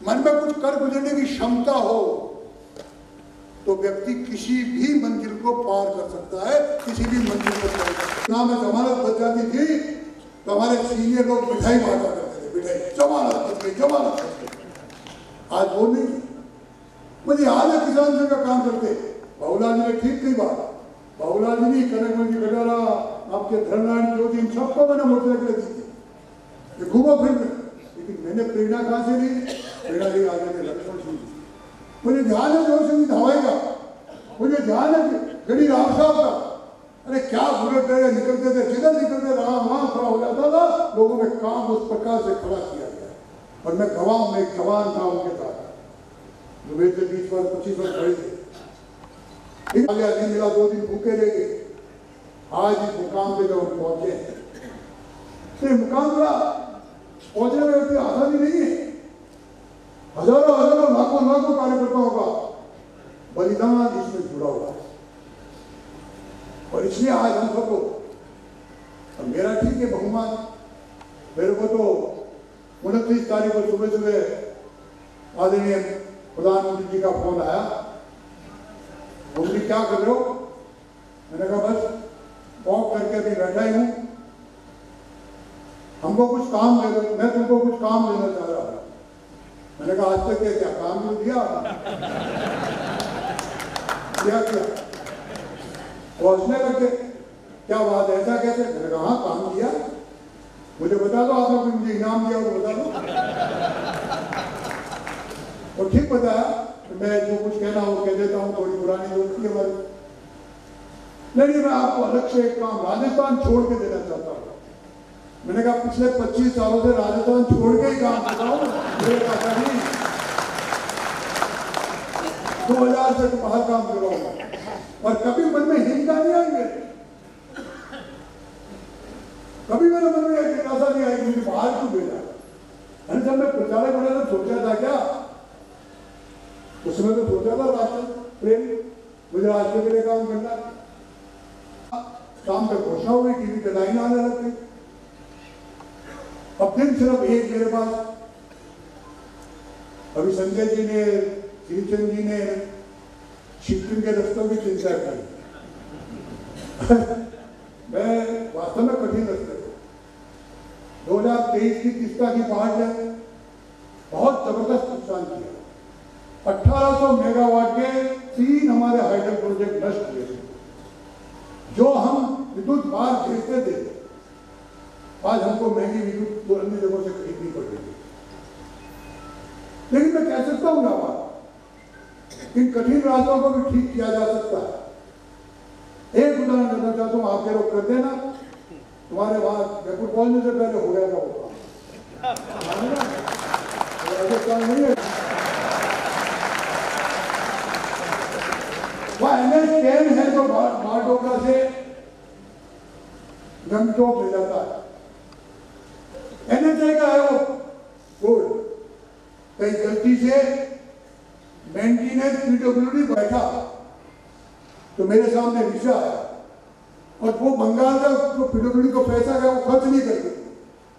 मन में कुछ कर गुजरने की क्षमता हो, तो व्यक्ति किसी भी मंजिल को पार कर सकता है, किसी भी मंजिल को पार कर सकता है। ना में जमानत बच जाती थी तो हमारे सीनियर लोग मिठाई बांटा करते थे, मिठाई जमानत बच गई, जमानत बच गई। आज वो नहीं। मुझे याद है किसान संघ का काम करते, बाबूलाल जी ने ठीक कही बात, बाबूलाल जी नहीं, कनक जी गटारा, आपके धरनारायण ज्योति, इन सबको मैंने मोटरसाइकिल दी थी, घूमो फिर। लेकिन मैंने प्रेरणा कहाँ से ली, प्रेरणा ली आगे लक्ष्मण सिंह। मुझे ध्यान है जोर सिंह धवाई का, मुझे ध्यान है गड़ी राम साहब का। अरे क्या बुलेट रहे निकलते थे, जिधर निकलते राम वहां खड़ा हो जाता था। लोगों में काम उस प्रकार से खड़ा किया गया, और मैं गवाह में एक जवान था उनके साथ, जो मेरे से 20 वर्ष 25 वर्ष खड़े थे। दिन मिला, 2 दिन भूखे रह गए। आज इस मुकाम पे जब हम पहुंचे, तो मुकाम का पहुंचने में कोई आसानी नहीं है। हजारों हजारों लाखों लाखों कार्यकर्ताओं का बलिदान इसमें जुड़ा हुआ है, और इसलिए आज हम सबको, मेरा ठीक है बहुमान, मेरे को तो 29 तारीख को सुबह सुबह आदरणीय प्रधानमंत्री जी का फोन आया, बोली क्या कर रहे हो। मैंने कहा बस वॉक करके अभी बैठा ही हूं, हमको कुछ काम दे दो, मैं तुमको कुछ काम देना चाह रहा हूं। मैंने कहा आज तक क्या काम नहीं दिया, क्या पहुंचने लगे, क्या बात है, ऐसा कैसे। मैंने कहा हाँ काम दिया, मुझे बता दो, आप लोग मुझे इनाम दिया तो बता दो। और ठीक बताया, तो मैं जो कुछ कहना हो कह देता हूँ, थोड़ी पुरानी दोस्ती हमारी। लेकिन मैं आपको अलग से एक काम राजस्थान छोड़ के देना चाहता हूँ। मैंने कहा पिछले 25 सालों से राजस्थान छोड़ के ही काम करता हूँ, 2000 से बाहर काम कर रहा हूँ, और कभी मन में हिंसा नहीं आई मेरे, कभी मेरे मन में एक जिज्ञासा नहीं आई कि मुझे बाहर क्यों भेजा। जब मैं प्रचारक बना तो सोचा था क्या, उसमें तो सोचा था राष्ट्र प्रेम, मुझे राष्ट्र के लिए काम करना। काम पर घोषणा हुई, टीवी पे लाइन आने लग गई। अब दिन सिर्फ एक मेरे पास, अभी संजय जी ने, श्रीचंद जी ने शिफ्टिंग के रस्तों की चिंता की। मैं वास्तव में कठिन रस्ते 2023 की किस्ता की बाढ़ ने बहुत जबरदस्त नुकसान किया। 1800 मेगावाट के 3 हमारे हाइडल प्रोजेक्ट नष्ट हुए, जो हम विद्युत बाहर भेजते थे। आज हमको महंगी विद्युत अन्य जगहों से खरीदनी पड़ रही है। लेकिन मैं कह सकता हूँ ना, इन कठिन रास्तों को भी ठीक किया जा सकता है। एक उदाहरण देना चाहता हूँ, आपके लोग करते ना, तुम्हारे वहां जयपुर पहुंचने से पहले हो गया था वो राजस्थान नहीं है, वह NH10 है जो बारडोगरा से गंगटोक ले जाता है। NHI का है वो रोड, कहीं गलती से मेंटेनेंस PWD बैठा तो मेरे सामने विषय आया, और वो बंगाल का जो PWD को पैसा है वो खर्च नहीं करते,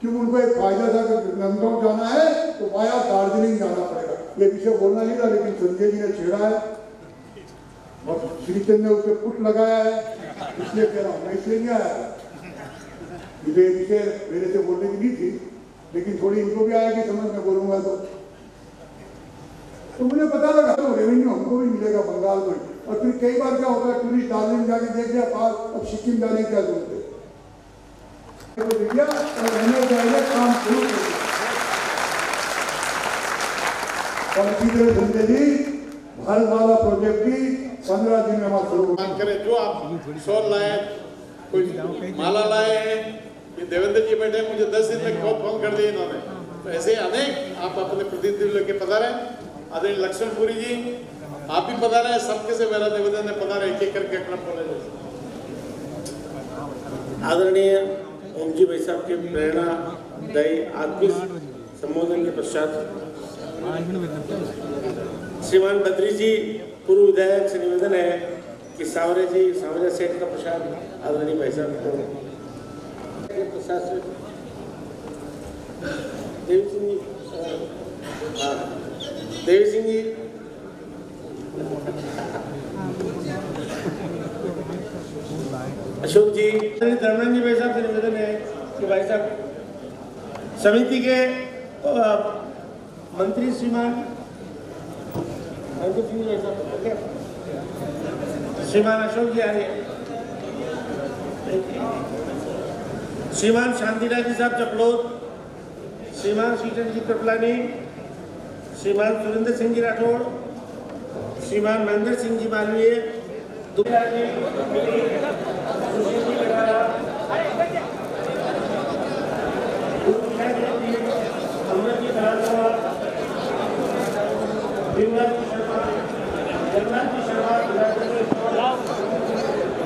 क्योंकि उनको एक फायदा था कि गंगटोक जाना है तो वाया दार्जिलिंग जाना पड़ेगा। ये विषय बोलना नहीं था, लेकिन संजय जी ने छेड़ा है और श्रीचंद ने उसके पुट लगाया है, इसलिए कह रहा हूँ। मैं इसलिए नहीं आया, मुझे विषय मेरे से बोलने की नहीं थी, लेकिन थोड़ी इनको भी आएगी समझ में बोलूंगा तो मुझे पता लगा तो रेवेन्यू हमको भी मिलेगा बंगाल में। और फिर कई बार क्या होता है, टूरिस्ट दार्जिलिंग जाके देख लिया पास, अब सिक्किम जाने की क्या जरूरत है, तो देखिए और रहने चाहिए काम शुरू कर दिया। और इसी तरह संजय जी भारत माला प्रोजेक्ट भी 15 दिन में हमारा शुरू करें। जो आप शॉल लाए, कोई माला लाए हैं, ये देवेंद्र जी बैठे, मुझे 10 दिन तक बहुत फोन कर दिए इन्होंने। तो ऐसे अनेक आप अपने प्रतिनिधि लेके पधारे। आदरणीय लक्ष्मणपुरी जी आप भी पधारे, सबके से मेरा निवेदन है, पधारे, एक एक करके क्रम बोले। आदरणीय ओम जी भाई साहब के प्रेरणादायी आत्मिक संबोधन के पश्चात श्रीमान बद्री जी पूर्व विधायक से निवेदन है कि सावरे सेठ का प्रसाद आदरणीय भाई साहब को देवी सिंह जी, देवी सिंह जी, अशोक जी, धर्मेंद्र जी भाई साहब से निवेदन है कि भाई साहब समिति के मंत्री श्रीमान अशोक जी आ रहे हैं, श्रीमान शांतिलाल जी साहब चपलोद, श्रीमान श्रीचंद जी कृपलानी, श्रीमान सुरेंद्र सिंह जी राठौड़, श्रीमान महेंद्र सिंह जी मालवीय,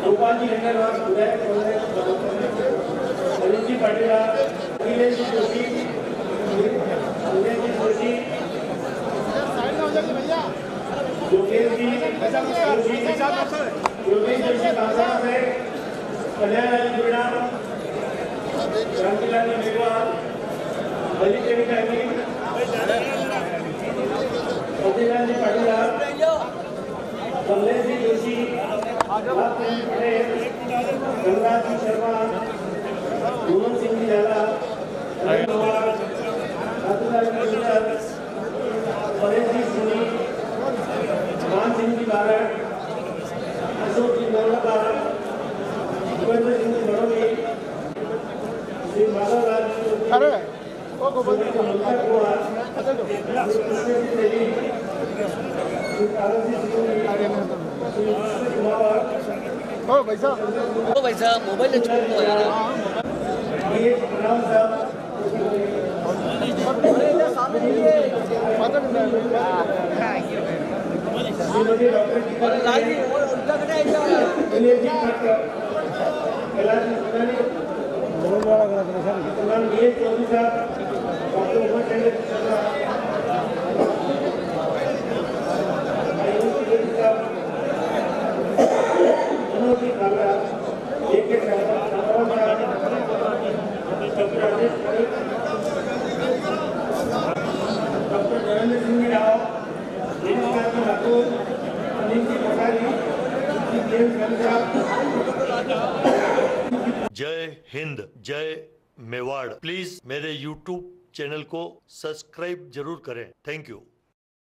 गोपाल जी हेंगरवास विधायक अनिल जी पाटिल, अखिलेश जी जोशी, संजय जी जोशी, योगेश जी बांसवाड़ा से, कल्याण जी बीड़ा, रामकिलाल जी मेघवाल, अली देवी टाइमी, अब्दुल्ला जी पाटिल, कमलेश जी जोशी, पटेल, गंगा जी शर्मा, पूनम सिंह जी झाला, परेश जी सोनी, मान सिंह जी बारट, अशोक जी नौलखा, भूपेंद्र सिंह जी बड़ोली, श्री माधवलाल जी, ओ भाई साहब मोबाइल छोड़ दो यार। जय हिंद, जय मेवाड़। प्लीज मेरे YouTube चैनल को सब्सक्राइब जरूर करें। Thank you.